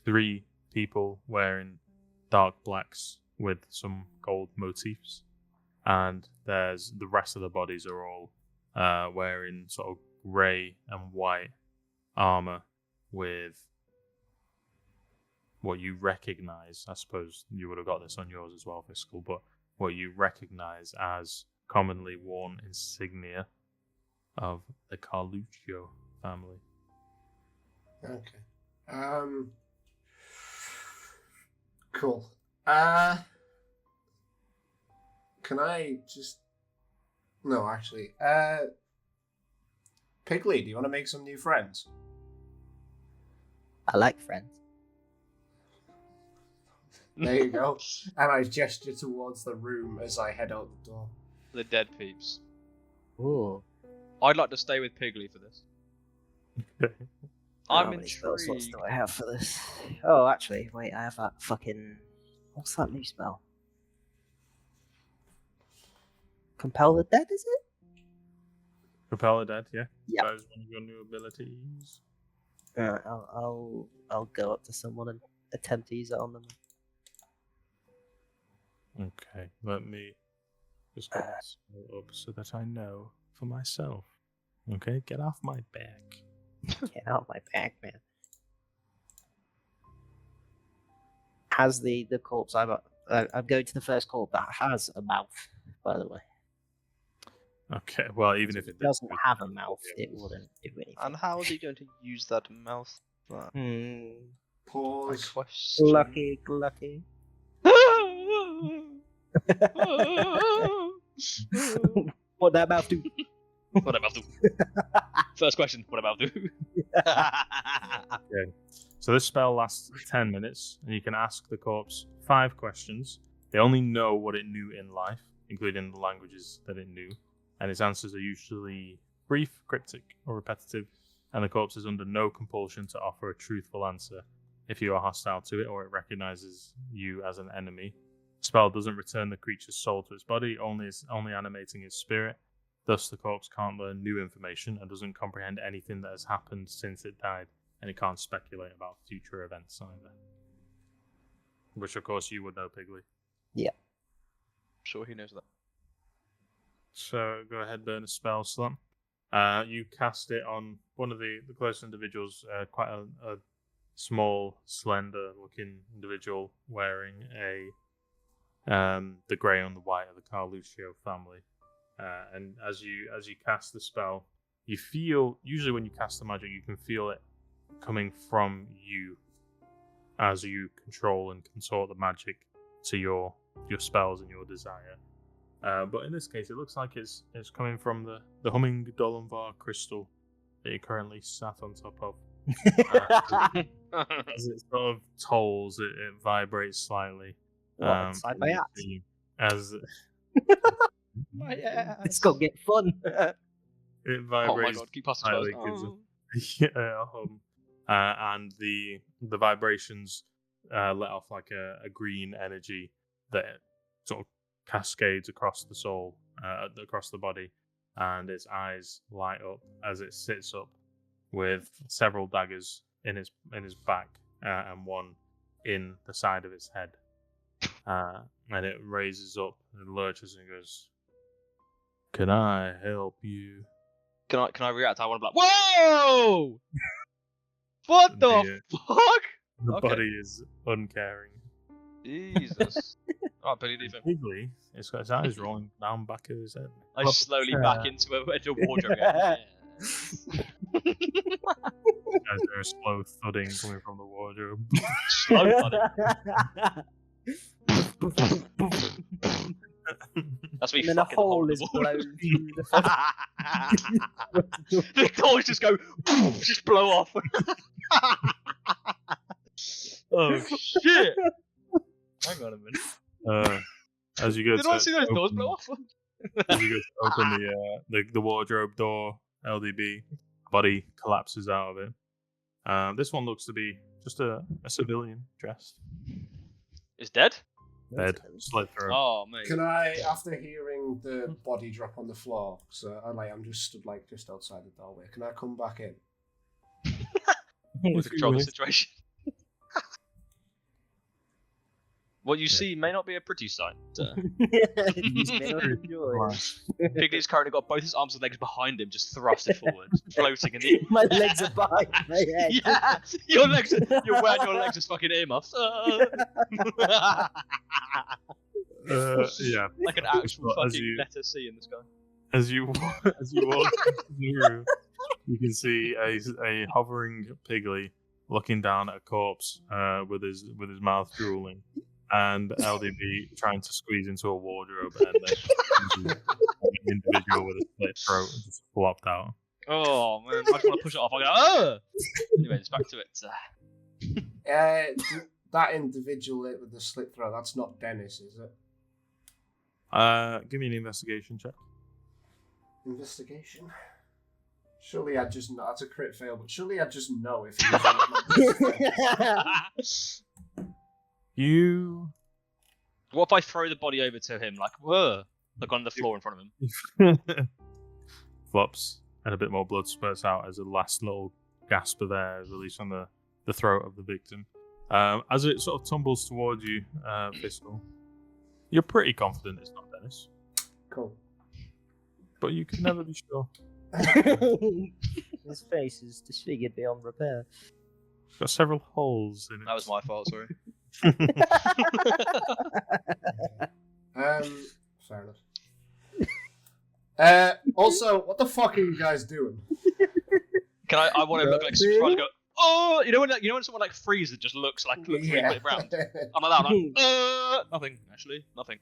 3 people wearing dark blacks with some gold motifs. And there's the rest of the bodies are all wearing sort of grey and white armor with what you recognize. I suppose you would have got this on yours as well, Fiscal, but what you recognize as commonly worn insignia of the Carluccio family. Okay. Cool. Can I just... No, actually. Piggly, do you want to make some new friends? I like friends. There you go. And I gesture towards the room as I head out the door. The dead peeps. Ooh. I'd like to stay with Piggly for this. I'm How many spell slots intrigued. do I have for this? Oh, actually, wait, I have that fucking... What's that new spell? Compel the Dead, is it? Propel the dead, yeah? Yep. That is one of your new abilities. Alright, I'll go up to someone and attempt to use it on them. Okay, let me just get this up so that I know for myself. Okay, get off my back. Get out my back, man. Has the corpse I'm going to the first corpse that has a mouth, by the way. Okay, well, even if it doesn't have a mouth, it wouldn't do anything. And how is he going to use that mouth? My Pause. question. Lucky. What that mouth do? What about do? First question, what about do? Okay. So this spell lasts 10 minutes, and you can ask the corpse 5 questions. They only know what it knew in life, including the languages that it knew. and its answers are usually brief, cryptic, or repetitive, and the corpse is under no compulsion to offer a truthful answer if you are hostile to it or it recognizes you as an enemy. The spell doesn't return the creature's soul to its body, only animating its spirit. Thus, the corpse can't learn new information and doesn't comprehend anything that has happened since it died, and it can't speculate about future events either. Which, of course, you would know, Pigley. Yeah. Sure, he knows that. So, go ahead, burn a spell slot. You cast it on one of the close individuals, quite a small, slender-looking individual wearing the grey and the white of the Carluccio family. And as you cast the spell, you feel, usually when you cast the magic, you can feel it coming from you as you control and consort the magic to your spells and your desire. But in this case, it looks like it's coming from the humming Dolanvar crystal that you're currently sat on top of. As it sort of tolls, it vibrates slightly. Inside my ass. As My ass. It's gonna get fun. it vibrates. Oh my god, keep passing slightly, spells. And the vibrations let off like a green energy that sort of cascades across the soul, across the body, and its eyes light up as it sits up with several daggers in its back and one in the side of its head. And it raises up and lurches and goes, "Can I help you?" Can I react? I want to be like, whoa! What the fuck? The Okay. body is uncaring. Jesus. Alright, Billy, leave him. Pigley, it's got its eyes rolling down back of his head. I slowly back into a wardrobe. Yes. As there's a slow thudding coming from the wardrobe. Slow thudding. That's me And then a fucking hole the is wall. blown through the The doors just go, just blow off. Oh shit! Hang on a minute. As you go Did to I see those doors open- blow off? As you go to open the wardrobe door, LDB, body collapses out of it. This one looks to be just a civilian dressed. It's dead? Dead, slit through. Oh mate. Can I, after hearing the body drop on the floor, so I'm just stood just outside the doorway, can I come back in? To control the situation. What you see may not be a pretty sight. Pigley's currently got both his arms and legs behind him, just thrusted forward, floating in the air. My legs are behind my head. Yeah, you're wearing your legs as fucking earmuffs. Yeah. Like an actual Well, as fucking you- letter C in the sky. As you walk into the room, you can see a hovering Pigley looking down at a corpse with his mouth drooling, and LDB trying to squeeze into a wardrobe, and then an individual with a split throat just flopped out. Oh man, I just want to push it off. I go, oh! Anyways, back to it. That individual with the slit throat, that's not Dennis, is it? Give me an investigation check. Investigation? Surely I'd just know. That's a crit fail, but surely I'd just know if he was You What if I throw the body over to him, like, whoa, like on the floor in front of him? flops, and a bit more blood spurts out as a last little gasp of air is released on the throat of the victim. As it sort of tumbles towards you, Fiscal, you're pretty confident it's not Dennis, Cool. but you can never be sure. His face is disfigured beyond repair. It's got several holes in it. That was my fault, sorry. Fair enough. Also, what the fuck are you guys doing? I want to look like surprised and go, oh, you know when someone like freezes, just looks really quick round. I'm like that, I'm like, nothing, actually, nothing.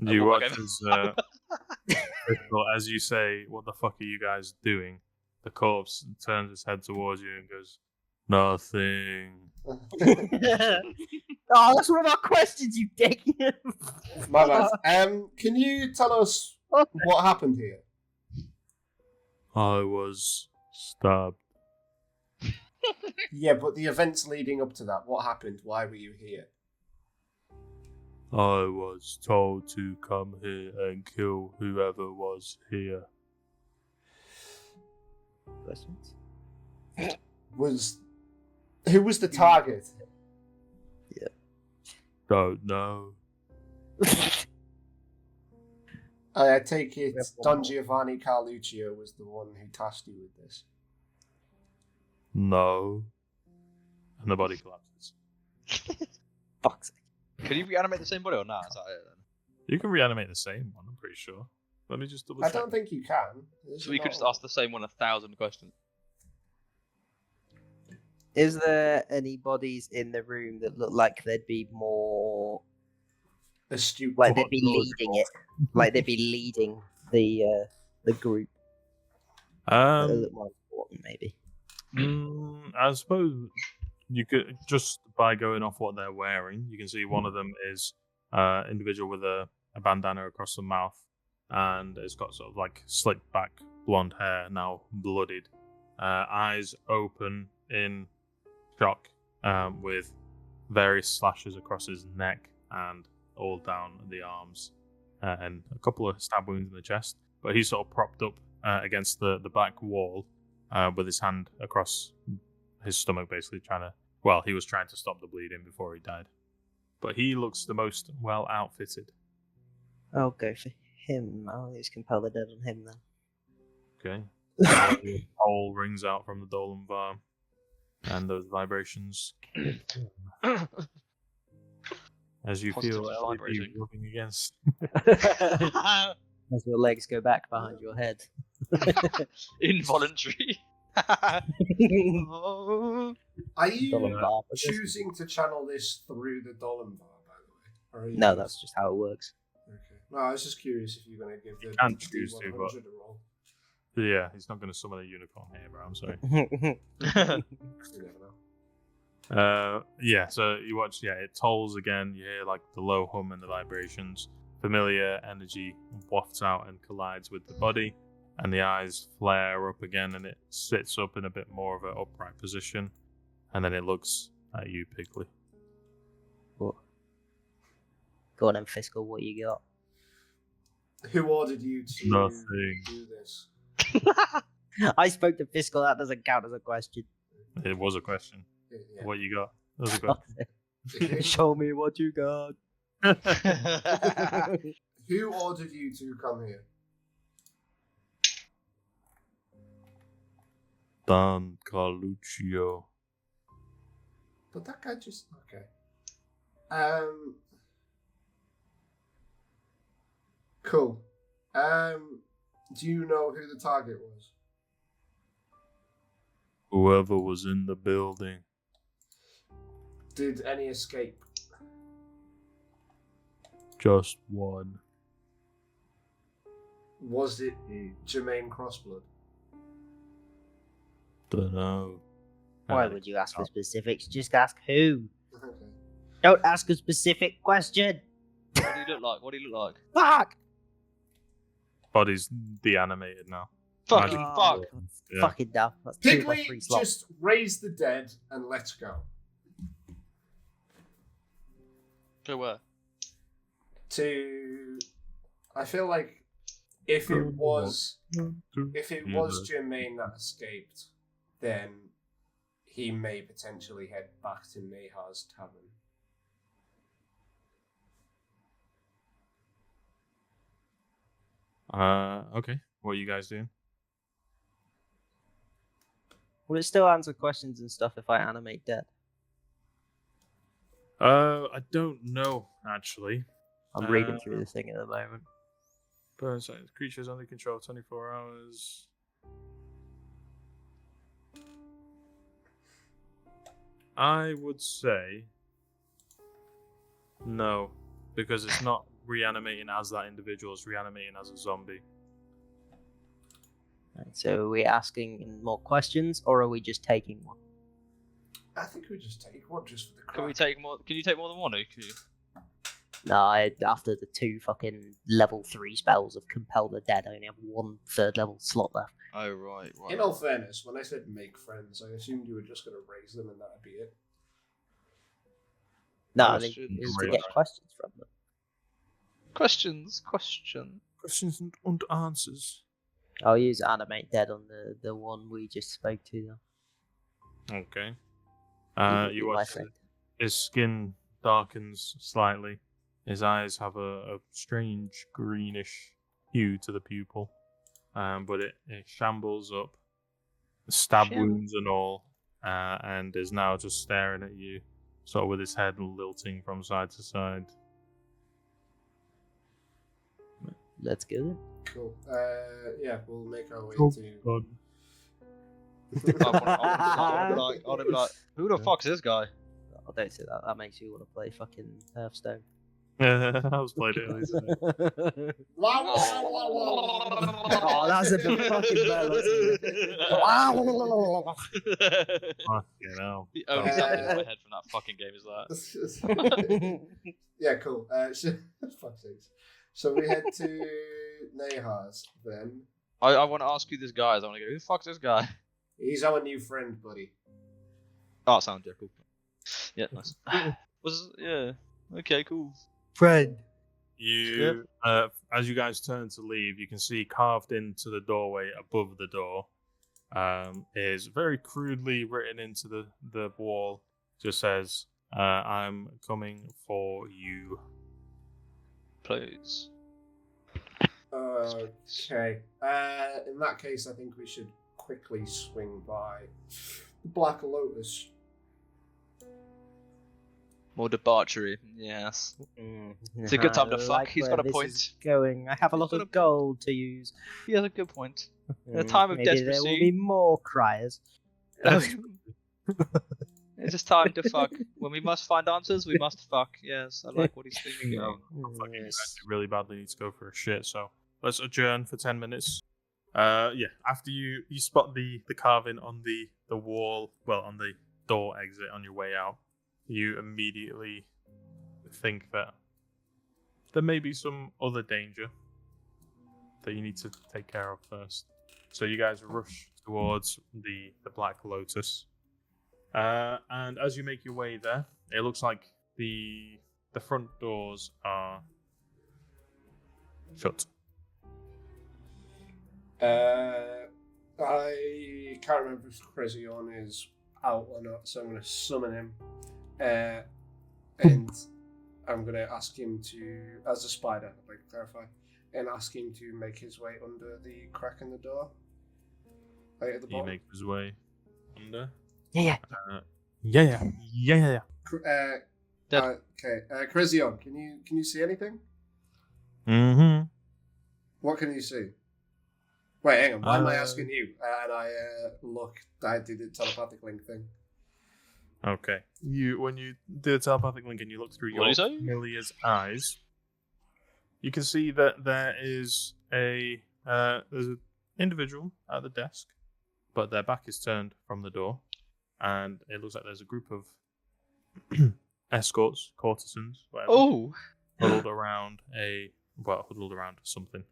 You walk watch back as, Fiscal, as you say, "What the fuck are you guys doing?" The corpse turns its head towards you and goes, "Nothing." Oh, that's one of our questions, you dick. My bad. Can you tell us what happened here? I was stabbed. Yeah, but the events leading up to that, what happened? Why were you here? I was told to come here and kill whoever was here. Questions? Who was the target? Don't know. I take it Yep. Don Giovanni Carluccio was the one who tasked you with this. No. And the body collapses. Fuck's sake. Can you reanimate the same body or not? Is that it then? You can reanimate the same one, I'm pretty sure. Let me just double I check. don't think you can. So we could just ask the same one 1,000 questions. Is there any bodies in the room that look like they'd be more astute. like they'd be leading it, like they'd be leading the group? That look more important, maybe. I suppose you could, just by going off what they're wearing, you can see one of them is individual with a bandana across the mouth, and it's got sort of like slicked back blonde hair, now bloodied, eyes open in shock, with various slashes across his neck and all down the arms, and a couple of stab wounds in the chest. But he's sort of propped up against the back wall, with his hand across his stomach, basically he was trying to stop the bleeding before he died. But he looks the most well outfitted. I'll go for him. I'll use Compel the Dead on him then. Okay. The hole rings out from the Dolan bar, and those vibrations. As you Positive feel LVP vibrating. rubbing against. As your legs go back behind your head. Involuntary. Are you Dolan bar. choosing to channel this through the Dolan bar, by the way? Or are you No, just- that's just how it works. Okay. No, I was just curious if you're going to give the Can't choose to, but- D100 a roll. Yeah, he's not going to summon a unicorn here, bro. I'm sorry. You never know. Yeah, so you watch, it tolls again. You hear like the low hum and the vibrations. Familiar energy wafts out and collides with the body, and the eyes flare up again, and it sits up in a bit more of an upright position, and then it looks at you, Pigley. What? Go on then, Fiscal, what you got? Who ordered you to Nothing. do this? I spoke to Fiscal, that doesn't count as a question. It was a question. Yeah. What you got? That was a question. Show me what you got. Who ordered you to come here? Don Carluccio. But that guy just okay. Cool. Do you know who the target was? Whoever was in the building. Did any escape? Just one. Was it Jermaine Crossblood? Dunno. Why would you ask for specifics? Just ask who. Okay. Don't ask a specific question. What do you look like? What do you look like? Fuck! Body's de-animated now. Fucking Magic. fuck. Yeah. Fucking dumb. That's 2 of my 3 Pigley, slots. just raise the dead and let's go. Go where? I feel like if it was Jermaine that escaped, then he may potentially head back to Mayhar's tavern. Okay. What are you guys doing? Will it still answer questions and stuff if I animate dead? I don't know, actually. I'm reading through the thing at the moment. Burn signs. Creatures under control 24 hours. I would say no, because it's not reanimating as that individual, it's reanimating as a zombie. Right, so are we asking more questions or are we just taking one? I think we just take one just for the Can we crack. take more? Can you take more than one? Or can you... No, after the 2 fucking level 3 spells of Compel the Dead, I only have 1 third level slot left. Oh, right. In all fairness, when I said make friends, I assumed you were just going to raise them and that'd be it. No, Oh, I think it was to right. get questions from them. Questions. Questions and answers. I'll use Animate Dead on the one we just spoke to, though. Okay. He You would be my watch friend. his skin darkens slightly. His eyes have a strange greenish hue to the pupil, but it shambles up, stab wounds and all, and is now just staring at you, sort of with his head lilting from side to side. Let's go. Cool. Yeah, we'll make our way Oh, to. God. I want to be like, who the fuck's this guy? Oh, don't say that. That makes you want to play fucking Hearthstone. I was playing it earlier today. Oh, that's a bit fucking bad. Fucking hell. The only sound in my head from that fucking game is that. Yeah, cool. Fuck's sakes. So we head to Nehar's then. I want to ask who this guy is. I want to go, who the fuck's this guy? He's our new friend, buddy. Oh, sound yeah, cool. Yeah, nice. Yeah. Okay, cool. Friend. You, as you guys turn to leave, you can see carved into the doorway above the door is very crudely written into the wall. Just says, "I'm coming for you." Please. Okay. In that case, I think we should quickly swing by the Black Lotus. More debauchery, yes. It's a good time to fuck. Like He's where got a this point. is going. I have a He's lot got of a- gold to use. He has a good point. In a time of Maybe there will be desperation. more criers. It's just time to fuck. When we must find answers, we must fuck. Yes, I like what he's thinking. No, I'm fucking you actually really badly need to go for a shit, so let's adjourn for 10 minutes. Yeah, after you spot the carving on the wall, well, on the door exit on your way out, you immediately think that there may be some other danger that you need to take care of first. So you guys rush towards the Black Lotus. And as you make your way there, it looks like the front doors are shut. I can't remember if Crezion is out or not, so I'm going to summon him. And I'm going to ask him to, as a spider, I'd like to clarify, and ask him to make his way under the crack in the door. Right at the He bottom. makes his way under. Yeah. Yeah. Okay, Crezion, can you see anything? Mm-hmm. What can you see? Wait, hang on. Why am I asking you? And I look. I did the telepathic link thing. Okay. When you do the telepathic link and you look through What your do you say? familiar's eyes, you can see that there is there's an individual at the desk, but their back is turned from the door, and it looks like there's a group of escorts, courtesans, whatever, Oh! huddled around something.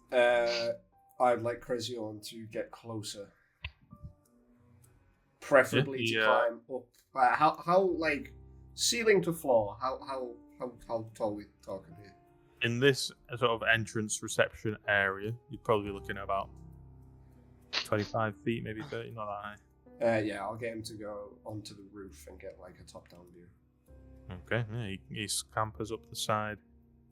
I'd like Crezion to get closer, preferably to climb up. How like ceiling to floor? How tall we talking here? In this sort of entrance reception area, you're probably looking at about 25 feet, maybe 30, not that high. Yeah, I'll get him to go onto the roof and get like a top-down view. Okay, yeah, he scampers up the side,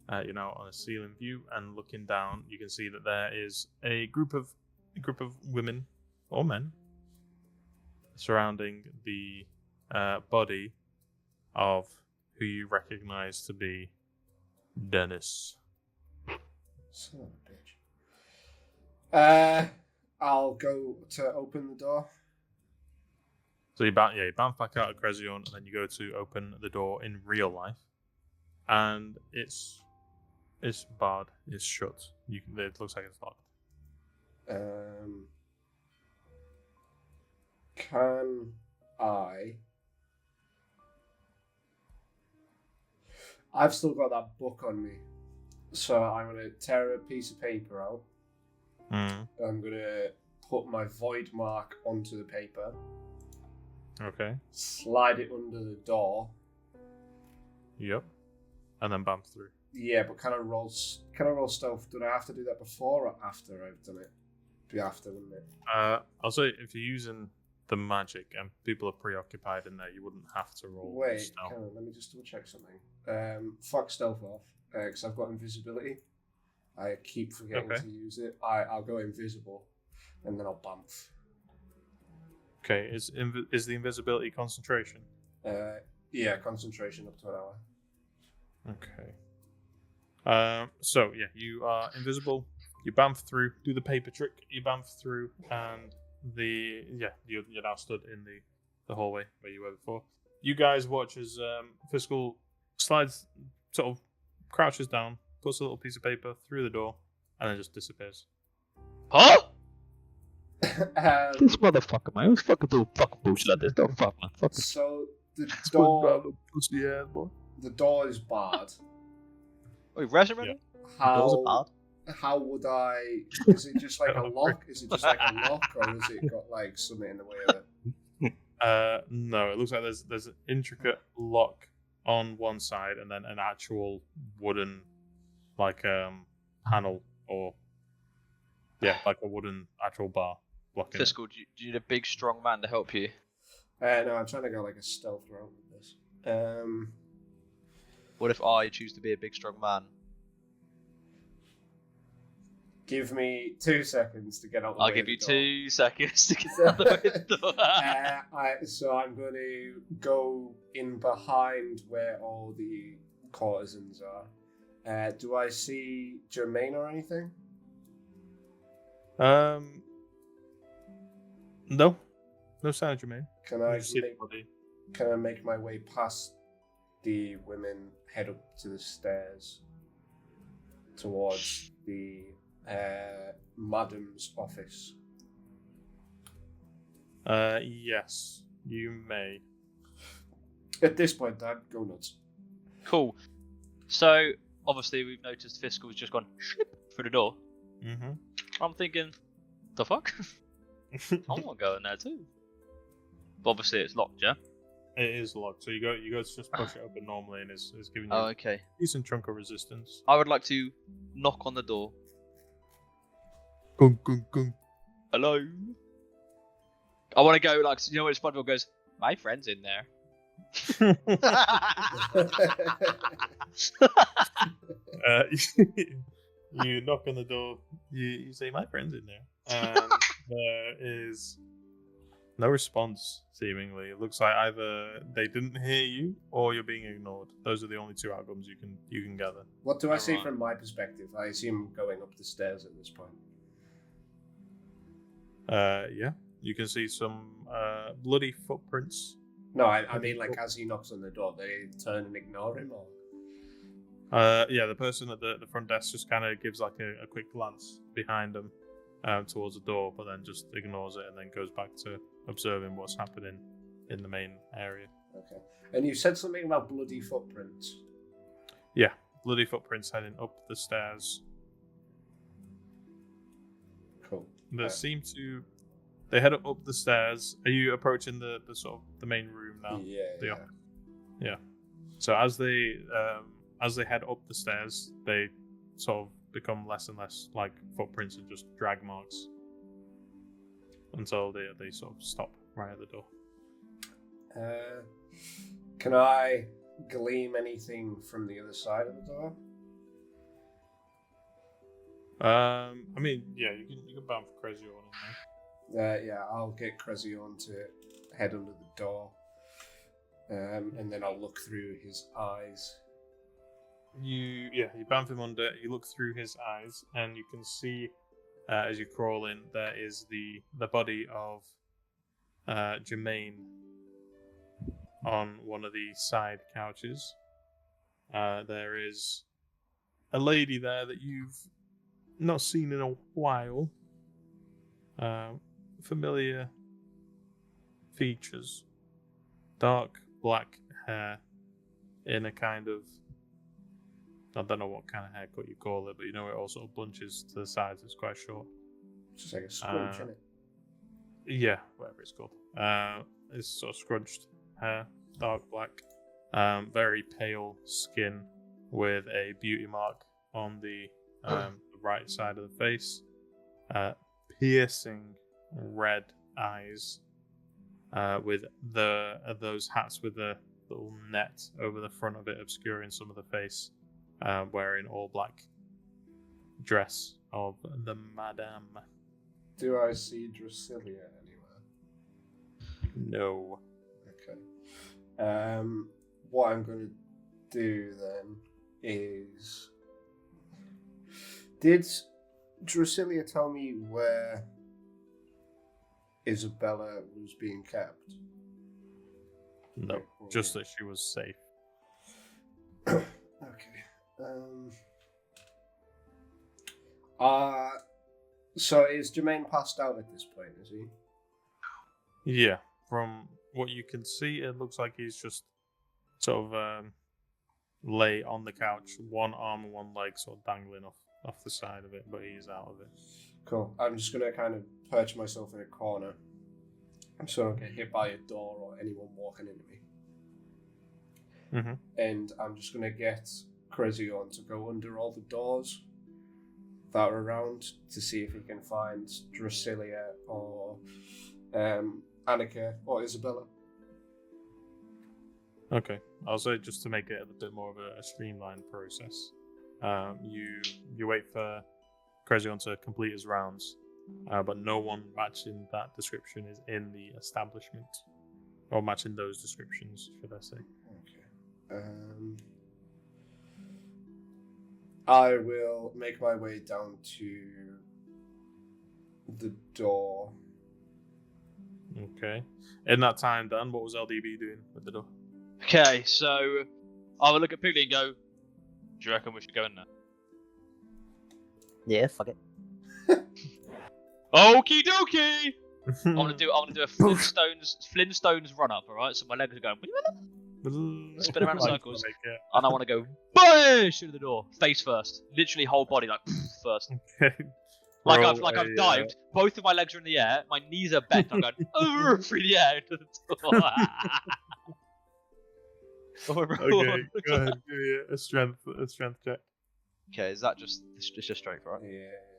on a ceiling view, and looking down, you can see that there is a group of women or men surrounding the body of who you recognize to be Dennis. Son of a bitch. I'll go to open the door. So you bounce back out of Crezion, and then you go to open the door in real life, and it's barred, it's shut. It looks like it's locked. Can I? I've still got that book on me, so I'm gonna tear a piece of paper out. I'm gonna put my void mark onto the paper. Okay. Slide it under the door. Yep. And then bump through. Yeah, but can I roll stealth? Do I have to do that before or after I've done it? Be after, wouldn't it? I'll say if you're using the magic and people are preoccupied in there, you wouldn't have to roll. Wait, stealth. hang on, let me just double check something. Fuck stealth off, because I've got invisibility. I keep forgetting to use it. I'll go invisible, and then I'll bump. Okay, is the invisibility concentration? Yeah, concentration up to an hour. Okay. So yeah, you are invisible. You bamf through, do the paper trick. You bamf through, and you're now stood in the hallway where you were before. You guys watch as Fiscal slides, sort of crouches down, puts a little piece of paper through the door, and then just disappears. Huh? This motherfucker, man. Who's fucking doing fucking bullshit like this? Don't fuck, man. Fuck. So the Pussy ass boy. the door is barred. Wait, resurrected? How would I? Is it just like a lock? Is it just like a lock, or has it got like something in the way of it? No, it looks like there's an intricate lock on one side, and then an actual wooden, like panel, or like a wooden actual bar blocking. Fiscal, do you need a big, strong man to help you? No, I'm trying to go like a stealth route with this. What if I choose to be a big, strong man? Give me 2 seconds to get out the I'll way give of you the door. 2 seconds to get out the way of the door. So I'm going to go in behind where all the courtesans are. Do I see Jermaine or anything? No sign of Jermaine. Can I make my way past the women, head up to the stairs towards the madam's office? Yes, you may. At this point, Dad, go nuts. Cool. So, obviously, we've noticed Fiscal's just gone through the door. Mm-hmm. I'm thinking, the fuck? I want to go in there too. But obviously, it's locked, yeah? It is locked, so you go to just push it open normally, and it's giving you Oh, okay. a decent chunk of resistance. I would like to knock on the door. Gung, gung, gung. Hello? I want to go like, you know when SpongeBob goes, my friend's in there. You knock on the door, you say, my friend's in there. And there is no response, seemingly. It looks like either they didn't hear you or you're being ignored. Those are the only two outcomes you can gather. What do I see from my perspective? I assume going up the stairs at this point. Yeah. You can see some bloody footprints. No, I mean like as he knocks on the door, they turn and ignore him, or? Yeah, the person at the front desk just kind of gives like a quick glance behind them towards the door, but then just ignores it and then goes back to observing what's happening in the main area. Okay. And you said something about bloody footprints. Yeah, bloody footprints heading up the stairs. Cool. They head up the stairs. Are you approaching the sort of the main room now? Yeah. So as they head up the stairs, they sort of become less and less like footprints and just drag marks until they sort of stop right at the door. Can I glean anything from the other side of the door? I mean, yeah, you can bounce crazy on in there. Yeah, I'll get Crezion to head under the door, and then I'll look through his eyes. You bamf him under. You look through his eyes, and you can see as you crawl in, there is the body of Jermaine on one of the side couches. There is a lady there that you've not seen in a while. Familiar features, dark black hair in a kind of I don't know what kind of haircut you call it, but you know it all sort of bunches to the sides. It's quite short. It's just like a scrunch, isn't it? Yeah, whatever it's called. It's sort of scrunched hair, dark black, very pale skin with a beauty mark on the right side of the face, piercing red eyes, with those hats with the little net over the front of it obscuring some of the face, wearing all black dress of the madame. Do I see Drasilia anywhere? No. Okay. What I'm going to do then is... Did Drasilia tell me where Isabella was being kept? No, just that she was safe. Okay. So is Jermaine passed out at this point, is he? Yeah, from what you can see, it looks like he's just sort of lay on the couch, one arm and one leg sort of dangling off the side of it, but he's out of it. Cool. I'm just going to kind of perch myself in a corner so I don't get hit by a door or anyone walking into me. Mm-hmm. And I'm just going to get Crezion to go under all the doors that are around to see if he can find Drasilia or Annika or Isabella. Okay, I'll say just to make it a bit more of a streamlined process. You wait for Crezion to complete his rounds, but no one matching that description is in the establishment, or matching those descriptions, should I say? Okay. I will make my way down to the door. Okay. In that time, Dan, what was LDB doing with the door? Okay, so I will look at Piggy and go, do you reckon we should go in there? Yeah, fuck it. Okie dokie! I want to do a Flintstones run up, alright? So my legs are going spin around in circles. And I want to go BASH into the door, face first. Literally whole body like first. Okay. Like I've dived, both of my legs are in the air, my knees are bent, I'm going through the air into the door. Okay, go ahead, give me a strength check. Okay, is that just strength, right?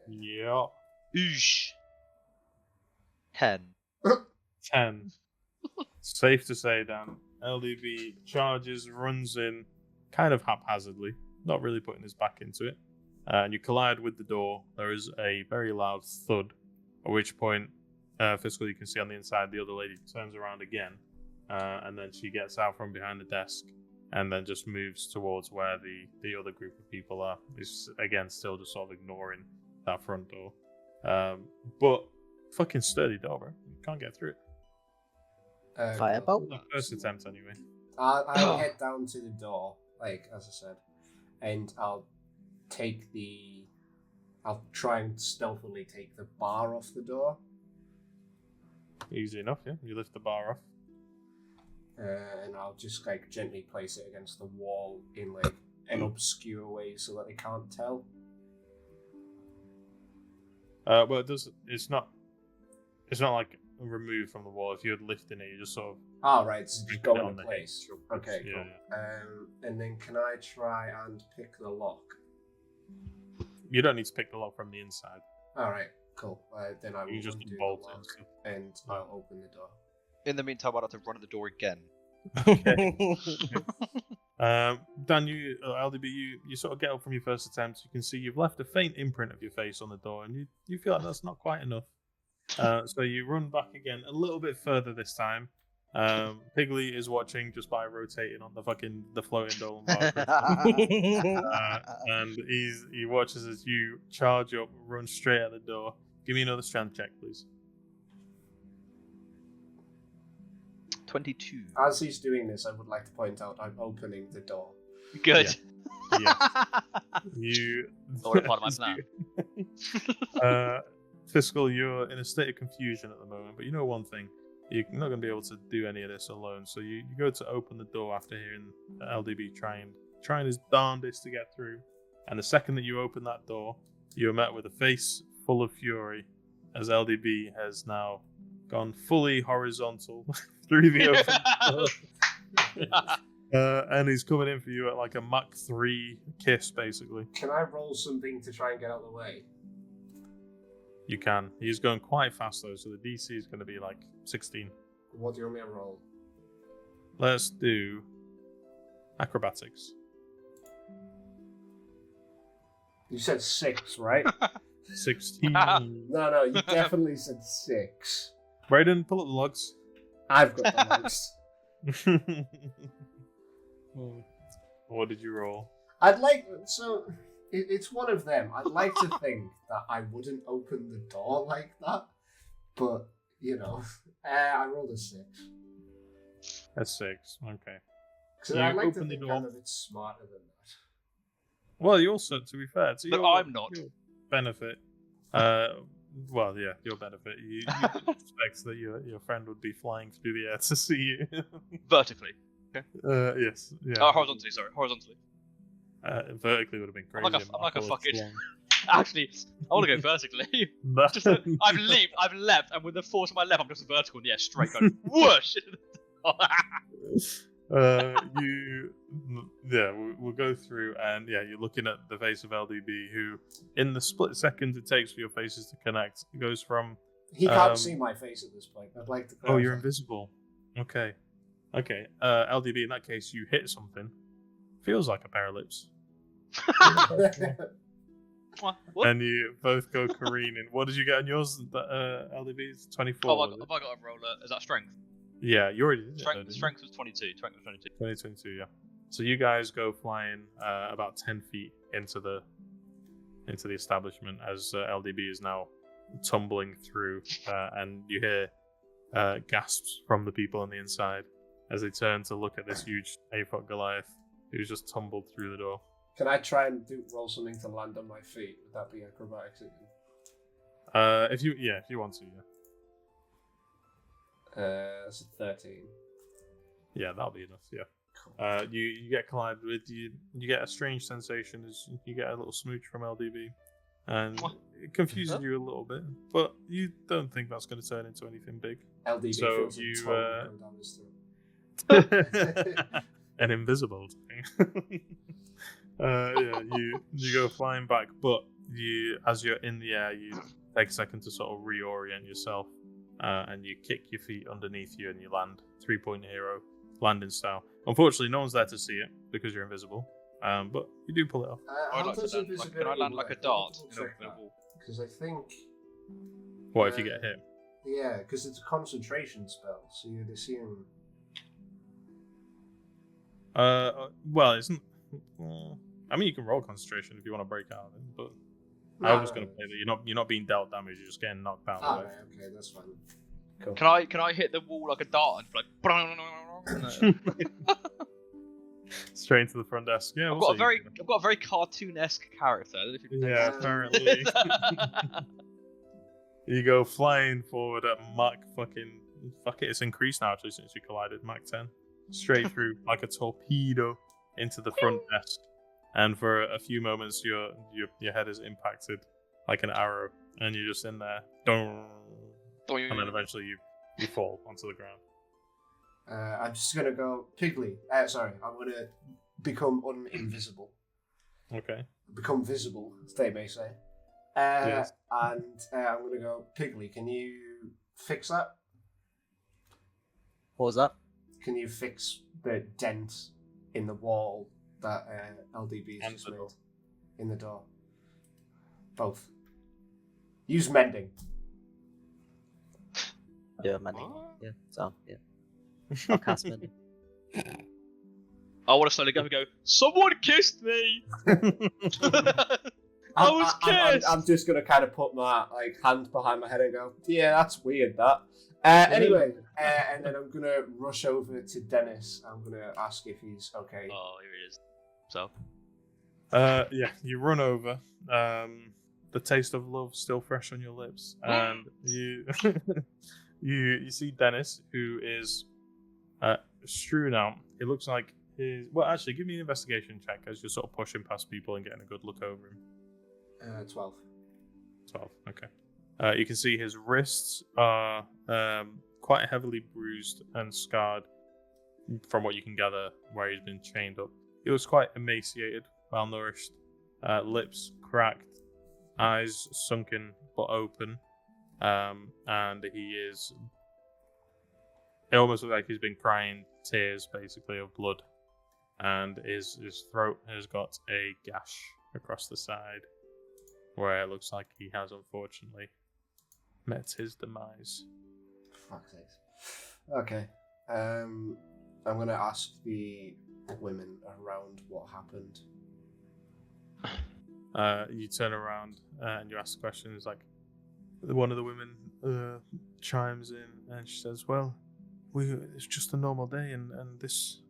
Yeah. Oosh. 10. 10. Safe to say, Dan, LDB charges, runs in kind of haphazardly, not really putting his back into it. And you collide with the door. There is a very loud thud, at which point, Fiscal, you can see on the inside, the other lady turns around again, and then she gets out from behind the desk, and then just moves towards where the other group of people are. Is again still just sort of ignoring that front door. But fucking sturdy door, bro. You can't get through it. Firebolt? First attempt, anyway. I'll head down to the door, like as I said, and I'll try and stealthily take the bar off the door. Easy enough, yeah. You lift the bar off. And I'll just like gently place it against the wall in like an obscure way so that they can't tell. Well, it's not like removed from the wall. If you're lifting it, you just sort of. Oh, right, so just go into the place. hinge. Okay, Yeah, cool. yeah. And then can I try and pick the lock? You don't need to pick the lock from the inside. All right, cool. Then I will You just undo the bolt lock it. and I'll open the door. In the meantime, I'd have to run at the door again. Dan, LDB, you sort of get up from your first attempt. You can see you've left a faint imprint of your face on the door, and you feel like that's not quite enough. So you run back again a little bit further this time. Piggly is watching just by rotating on the floating dome bar. And he watches as you charge up, run straight at the door. Give me another strength check, please. 22. As he's doing this, I would like to point out I'm opening the door. Good. Yeah. You. Not part of my plan. Fiscal, you're in a state of confusion at the moment, but you know one thing. You're not going to be able to do any of this alone, so you go to open the door after hearing LDB try and trying his darndest to get through. And the second that you open that door, you are met with a face full of fury, as LDB has now gone fully horizontal through the open door. And he's coming in for you at like a Mach 3 kiss, basically. Can I roll something to try and get out of the way? You can. He's going quite fast though, so the DC is going to be like 16. What do you want me to roll? Let's do acrobatics. You said 6, right? 16. No, you definitely said 6. Brayden, pull up the logs. I've got the logs. What did you roll? It's one of them. I'd like to think that I wouldn't open the door like that, but, I rolled a 6. That's 6, okay. Because I'd like to think I'm a bit smarter than that. Well, you also, to be fair, to I'm not. Your benefit. Your benefit. You expect that your friend would be flying through the air to see you. Vertically. Okay. Yes. Yeah. Oh, horizontally. Sorry, horizontly. Vertically would have been crazy. I'm like a fucking. Actually, I want to go vertically. Just, I've leapt, and with the force of my left, I'm just vertical in the air, straight going whoosh. We'll go through, and you're looking at the face of LDB, who, in the split second it takes for your faces to connect, it goes from. He can't see my face at this point. I'd like to. Oh, you're invisible. Okay. LDB, in that case, you hit something. Feels like a pair of lips. What? And you both go careening. What did you get on yours? LDB is 24. Oh, have I got a roller? Is that strength? Yeah, you already did. Strength was 22. 2022, yeah. So you guys go flying about 10 feet into the establishment as LDB is now tumbling through, and you hear gasps from the people on the inside as they turn to look at this huge 8-foot Goliath who's just tumbled through the door. Can I try and roll something to land on my feet? Would that be acrobatics again? If you want to, yeah. That's a 13. Yeah, that'll be enough. Yeah. Cool. You get collided with you get a strange sensation as you get a little smooch from LDB, and it confuses you a little bit, but you don't think that's going to turn into anything big. LDB so feels you going down his throat. an invisible thing. You go flying back, but as you're in the air, you take a second to sort of reorient yourself, and you kick your feet underneath you and you land 3-point hero landing style. Unfortunately, no one's there to see it because you're invisible, but you do pull it off. Can I land like a dart? Because I think. What if you get hit? Yeah, because it's a concentration spell, so you'd assume. Well, it's not. I mean, you can roll concentration if you want to break out of it, but I was going to play that you're not being dealt damage; you're just getting knocked out. Oh, okay, that's fine. Cool. Can I hit the wall like a dart and straight into the front desk? Yeah, I've got a very cartoon-esque character. I don't know if you can apparently. You go flying forward at Mach it's increased now actually since you collided, Mach 10. Straight through like a torpedo into the front desk, and for a few moments your head is impacted like an arrow, and you're just in there, and then eventually you fall onto the ground. I'm just gonna go Piggly. I'm gonna become invisible. Okay. Become visible, as they may say. Yes. And I'm gonna go Piggly. Can you fix that? What was that? Can you fix the dent in the wall that LDB has just made in the door? Both. Use mending. Yeah, mending. Yeah, so, yeah. I'll cast mending. I want to slowly go and go, someone kissed me! I was kissed! I'm just going to kind of put my hand behind my head and go, yeah, that's weird, that. Anyway, and then I'm going to rush over to Dennis. I'm going to ask if he's okay. Oh, here he is. So? You run over. The taste of love still fresh on your lips. And you you see Dennis, who is strewn out. It looks like his... Well, actually, give me an investigation check as you're sort of pushing past people and getting a good look over him. 12. 12, okay. You can see his wrists are quite heavily bruised and scarred from what you can gather where he's been chained up. He was quite emaciated, well-nourished, lips cracked, eyes sunken but open, and he is... It almost looks like he's been crying tears, basically, of blood, and his throat has got a gash across the side, where it looks like he has, unfortunately, met his demise. Fuck's sake. Okay. I'm going to ask the women around what happened. You turn around and you ask questions. Like, one of the women chimes in and she says, "Well, it's just a normal day, and this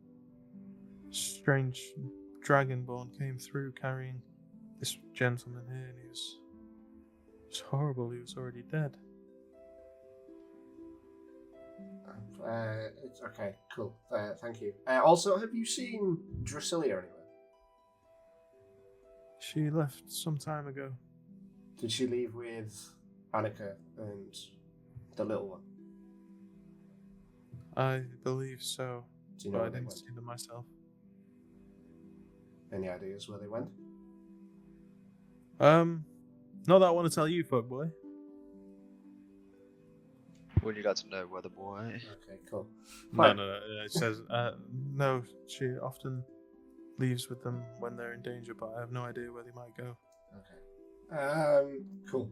strange dragonborn came through carrying this gentleman here, and he was horrible. He was already dead." It's okay, cool. Thank you. Also, have you seen Drasilia anywhere? She left some time ago. Did she leave with Annika and the little one? I believe so, Do you know but I where they didn't went? see them myself. Any ideas where they went? Not that I want to tell you, fuckboy. Would you like to know where the boy? Okay, cool. No, Fine. no. It says, no, she often leaves with them when they're in danger, but I have no idea where they might go. Okay. Cool.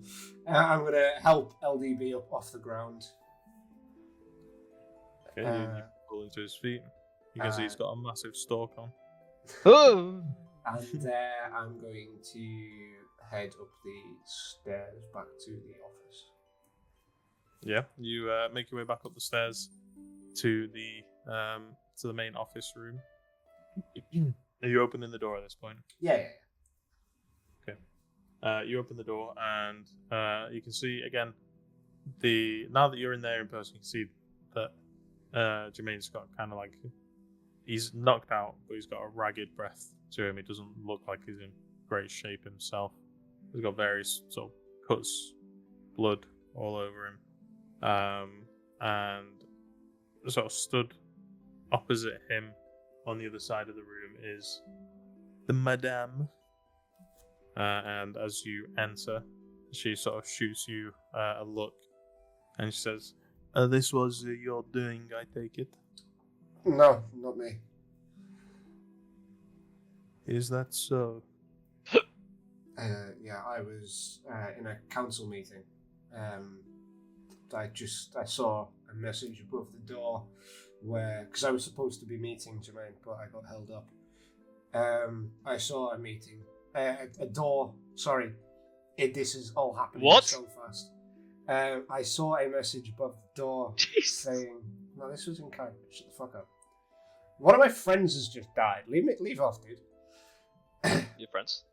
I'm gonna help LDB up off the ground. Okay, you pull him to his feet. You can see he's got a massive stalk on. Oh! And I'm going to head up the stairs back to the office. Yeah, you make your way back up the stairs to the main office room. Are you opening the door at this point? Yeah. You open the door and you can see again now that you're in there in person, you can see that Jermaine's got kind of like, he's knocked out, but he's got a ragged breath to him. He doesn't look like he's in great shape himself. He's got various sort of cuts, blood all over him, and sort of stood opposite him on the other side of the room is the Madame. And as you enter, she sort of shoots you a look, and she says, "This was your doing, I take it." No, not me. Is that so? Yeah, I was in a council meeting. I saw a message above the door because I was supposed to be meeting Jermaine, but I got held up. I saw a meeting, a door. Sorry, this is all happening so fast. I saw a message above the door saying, "No, this was in character. Shut the fuck up." One of my friends has just died. Leave off, dude. Your friends?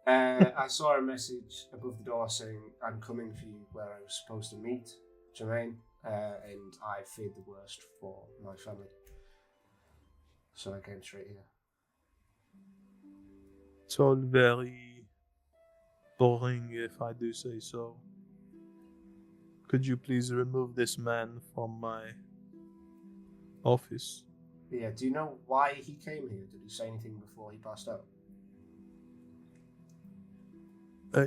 I saw a message above the door saying, "I'm coming for you," where I was supposed to meet Jermaine, and I feared the worst for my family. So I came straight here. It's all very boring, if I do say so. Could you please remove this man from my office? Yeah, do you know why he came here? Did he say anything before he passed out?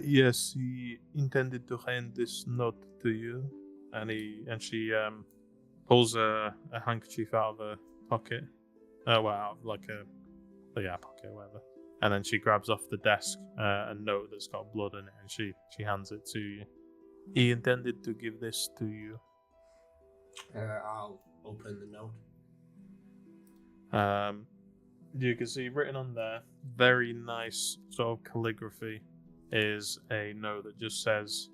Yes, he intended to hand this note to you, and she pulls a handkerchief out of her pocket, out of like a pocket or whatever, and then she grabs off the desk a note that's got blood in it, and she hands it to you. He intended to give this to you. I'll open the note. You can see written on there, very nice sort of calligraphy, is a note that just says,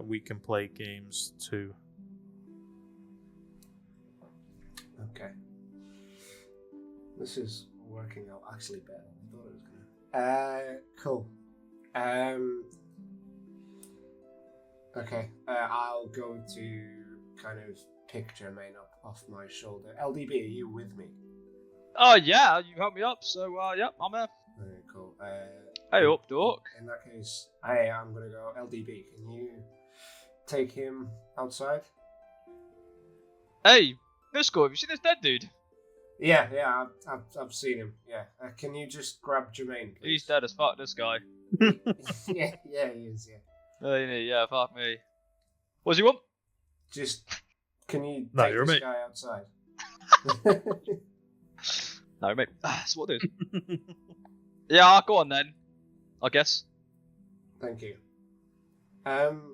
"We can play games too." Okay. This is working out actually better than I thought it was gonna. Cool. Okay. I'll go to kind of pick Jermaine up off my shoulder. LDB, are you with me? Oh yeah, you helped me up, so yep, I'm there. Very cool. Hey up, Dork. In that case, I'm gonna go LDB. Can you take him outside? Hey, Nisco, have you seen this dead dude? Yeah, I've seen him. Yeah. Can you just grab Jermaine, please? He's dead as fuck, this guy. yeah, he is. Yeah. Oh, yeah, fuck me. What does he want? Just can you No, take you're this mate. guy outside? No, mate. That's what it is. Yeah, go on then. I guess. Thank you. I've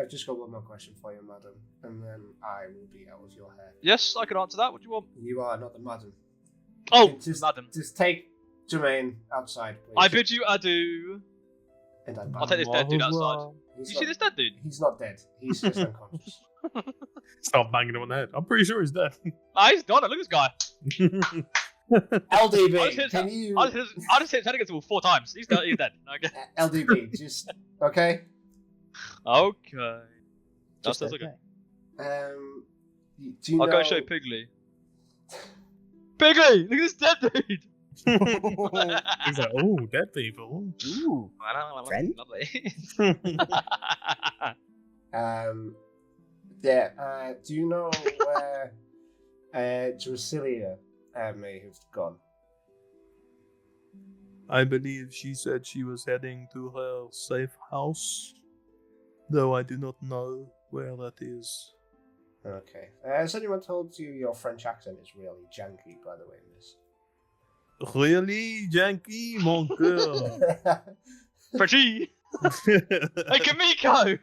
just got one more question for you, madam, and then I will be out of your hair. Yes, I can answer that. What do you want? You are not the madam. Oh, just, madam. Just take Jermaine outside, please. I bid you adieu. And I'll take this dead dude outside. You see this dead dude? He's not dead. He's just unconscious. Stop banging him on the head. I'm pretty sure he's dead. Ah, he's gone. Look at this guy. LDB, can you... I just hit his head against the wall 4 times. He's dead. Okay. LDB, just... Okay? Okay. Just That's okay. okay. Do you I'll know... go show Piggly. Piggly! Look at this dead dude! He's like, oh, dead people. Ooh. Friend? Lovely. Do you know where Drasilia may have gone? I believe she said she was heading to her safe house, though I do not know where that is. Okay. Has anyone told you your French accent is really janky, by the way, miss? Really, Janky, mon cœur? Frenchie! Hey, Kamiko!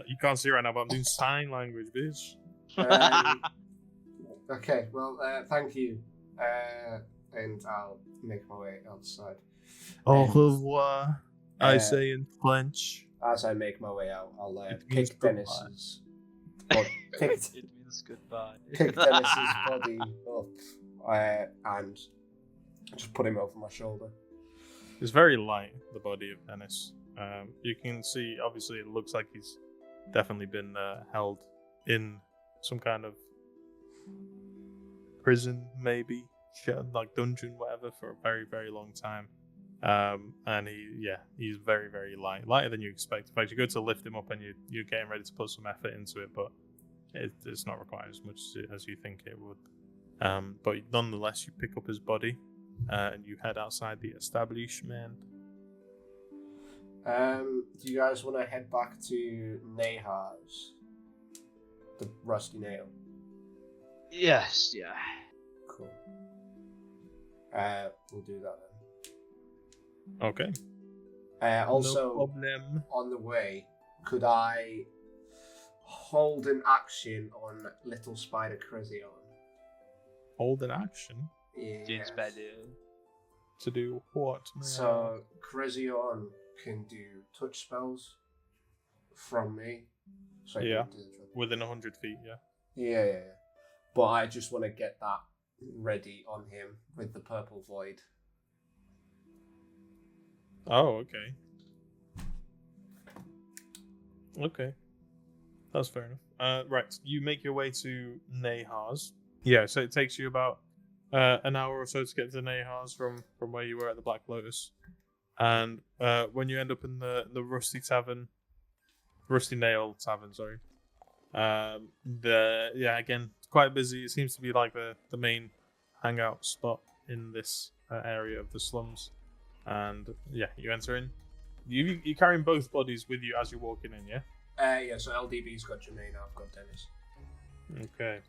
You can't see right now, but I'm doing sign language, bitch. Okay, well, thank you. And I'll make my way outside. Au revoir, I say in French. As I make my way out, I'll It means kick Dennis's body. It means goodbye. Kick Dennis's body up and just put him over my shoulder. It's very light, the body of Dennis. You can see, obviously, it looks like he's definitely been held in some kind of prison, maybe, like dungeon, whatever, for a very, very long time. And he's very, very light, lighter than you expect. In fact, you go to lift him up and you're getting ready to put some effort into it, but it's not required as much as you think it would. But nonetheless, you pick up his body and you head outside the establishment. Do you guys want to head back to Nehar's? The Rusty Nail? Yes, yeah. Cool. We'll do that then. Okay. Also, no problem. on the way, could I hold an action on Little Spider Crezion? Hold an action? Yes. To do what? So, Crezion can do touch spells from me. So Yeah. Within 100 feet, yeah. Yeah. But I just want to get that ready on him with the purple void. Oh, okay. Okay. That's fair enough. Right, you make your way to Nehar's. Yeah, so it takes you about an hour or so to get to Nehar's from where you were at the Black Lotus. And when you end up in the Rusty Nail Tavern, sorry. Again, it's quite busy. It seems to be like the main hangout spot in this area of the slums. And yeah, you enter in. You're carrying both bodies with you as you're walking in, yeah? Yeah, so LDB's got Jermaine, I've got Dennis. Okay.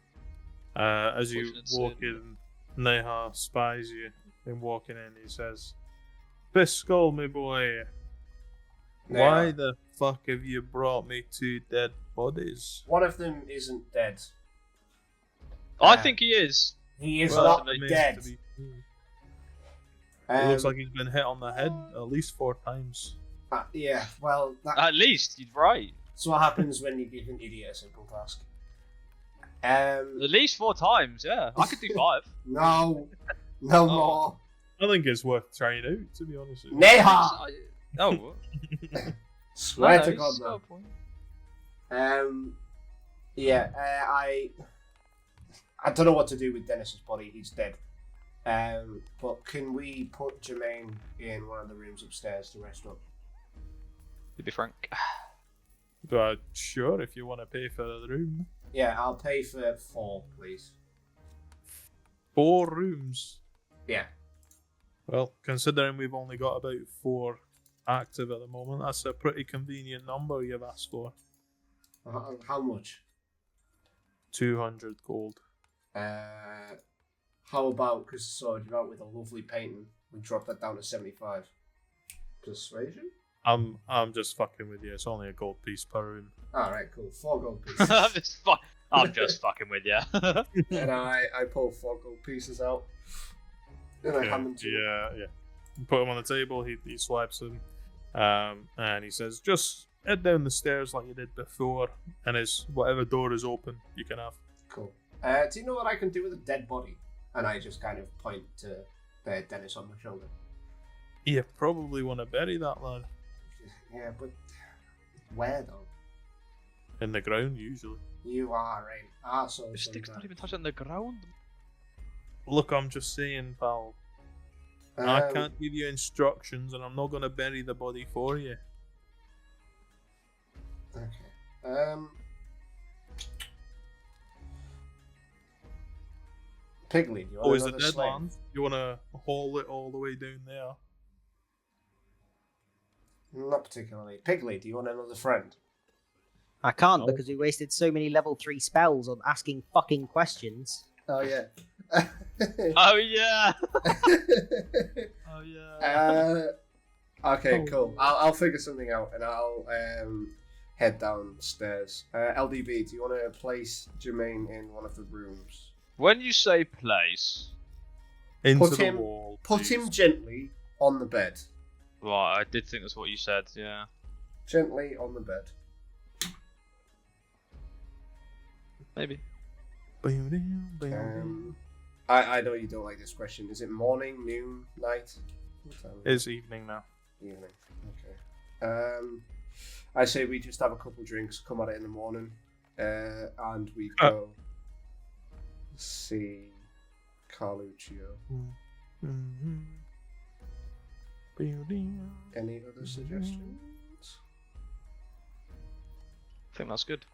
As you walk in, Nehar spies you in walking in. He says, "Fiscal, my boy, why the fuck have you brought me 2 dead bodies?" One of them isn't dead. I think he is. He is Well, not it means dead. to be true. It looks like he's been hit on the head at least 4 times. Yeah, well, At least, he's right. that's what happens when you give an idiot a simple task. At least 4 times, yeah. I could do 5. No more. I think it's worth trying out, to be honest with you. Neha! Oh, Swear to he's God, got a no. point. I I don't know what to do with Dennis's body. He's dead. But can we put Jermaine in one of the rooms upstairs to rest up? To be frank. But sure, if you want to pay for the room. Yeah, I'll pay for 4, please. 4 rooms. Yeah. Well, considering we've only got about 4 active at the moment, that's a pretty convenient number you've asked for. How much? 200 gold. How about, because sorted you out with a lovely painting, we drop that down to 75. Persuasion? I'm just fucking with you. It's only a gold piece per room. Alright, cool. 4 gold pieces. I'm just fucking with you. And I pull 4 gold pieces out. Then I hand them to him. Yeah. Put them on the table, he swipes them. And he says, just head down the stairs like you did before, and whatever door is open, you can have. Cool. Do you know what I can do with a dead body? And I just kind of point to Dennis on my shoulder. You probably want to bury that lad. Yeah, but where though? In the ground, usually. You are an arsehole. The stick's not even touching the ground. Look, I'm just saying, pal. I can't give you instructions, and I'm not going to bury the body for you. Okay. Piggly, do you want is another it dead slave? land? You want to haul it all the way down there? Not particularly. Piggly, do you want another friend? I can't No. because we wasted so many level 3 spells on asking fucking questions. Oh yeah. Oh yeah. Oh yeah. Okay, cool. I'll figure something out and I'll head downstairs. LDB, do you want to place Jermaine in one of the rooms? When you say place, Into Put the him- wall. Put him please. gently on the bed. right? I did think that's what you said. Yeah. Gently on the bed. Maybe. I know you don't like this question. Is it morning, noon, night? What time is it? It's evening now. Evening. Okay. I say we just have a couple drinks, come at it in the morning, and we go see Carluccio. Any other suggestions? I think that's good.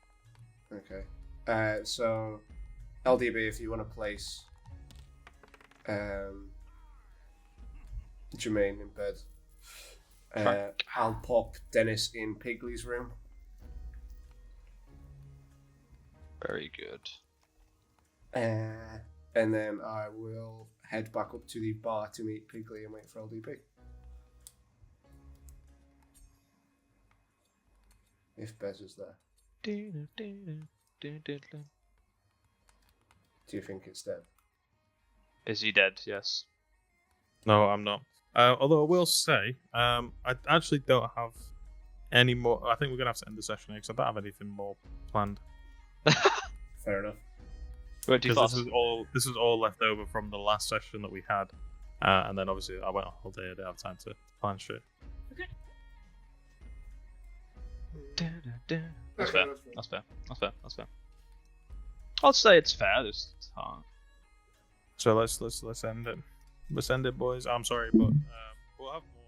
Okay. So, LDB, if you want to place Jermaine in bed, I'll pop Dennis in Piggly's room. Very good. And then I will head back up to the bar to meet Piggly and wait for LDB. If Bez is there. Do you think it's dead? Is he dead? Yes. No, I'm not. Although I will say, I actually don't have any more. I think we're going to have to end the session here because I don't have anything more planned. Fair enough. Went too Because fast. this is all left over from the last session that we had. And then obviously I went a whole day. I didn't have time to plan shit. That's fair. That's fair. That's fair. That's fair. I'd say it's fair this time. So let's end it. Let's end it, boys. I'm sorry, but we'll have more.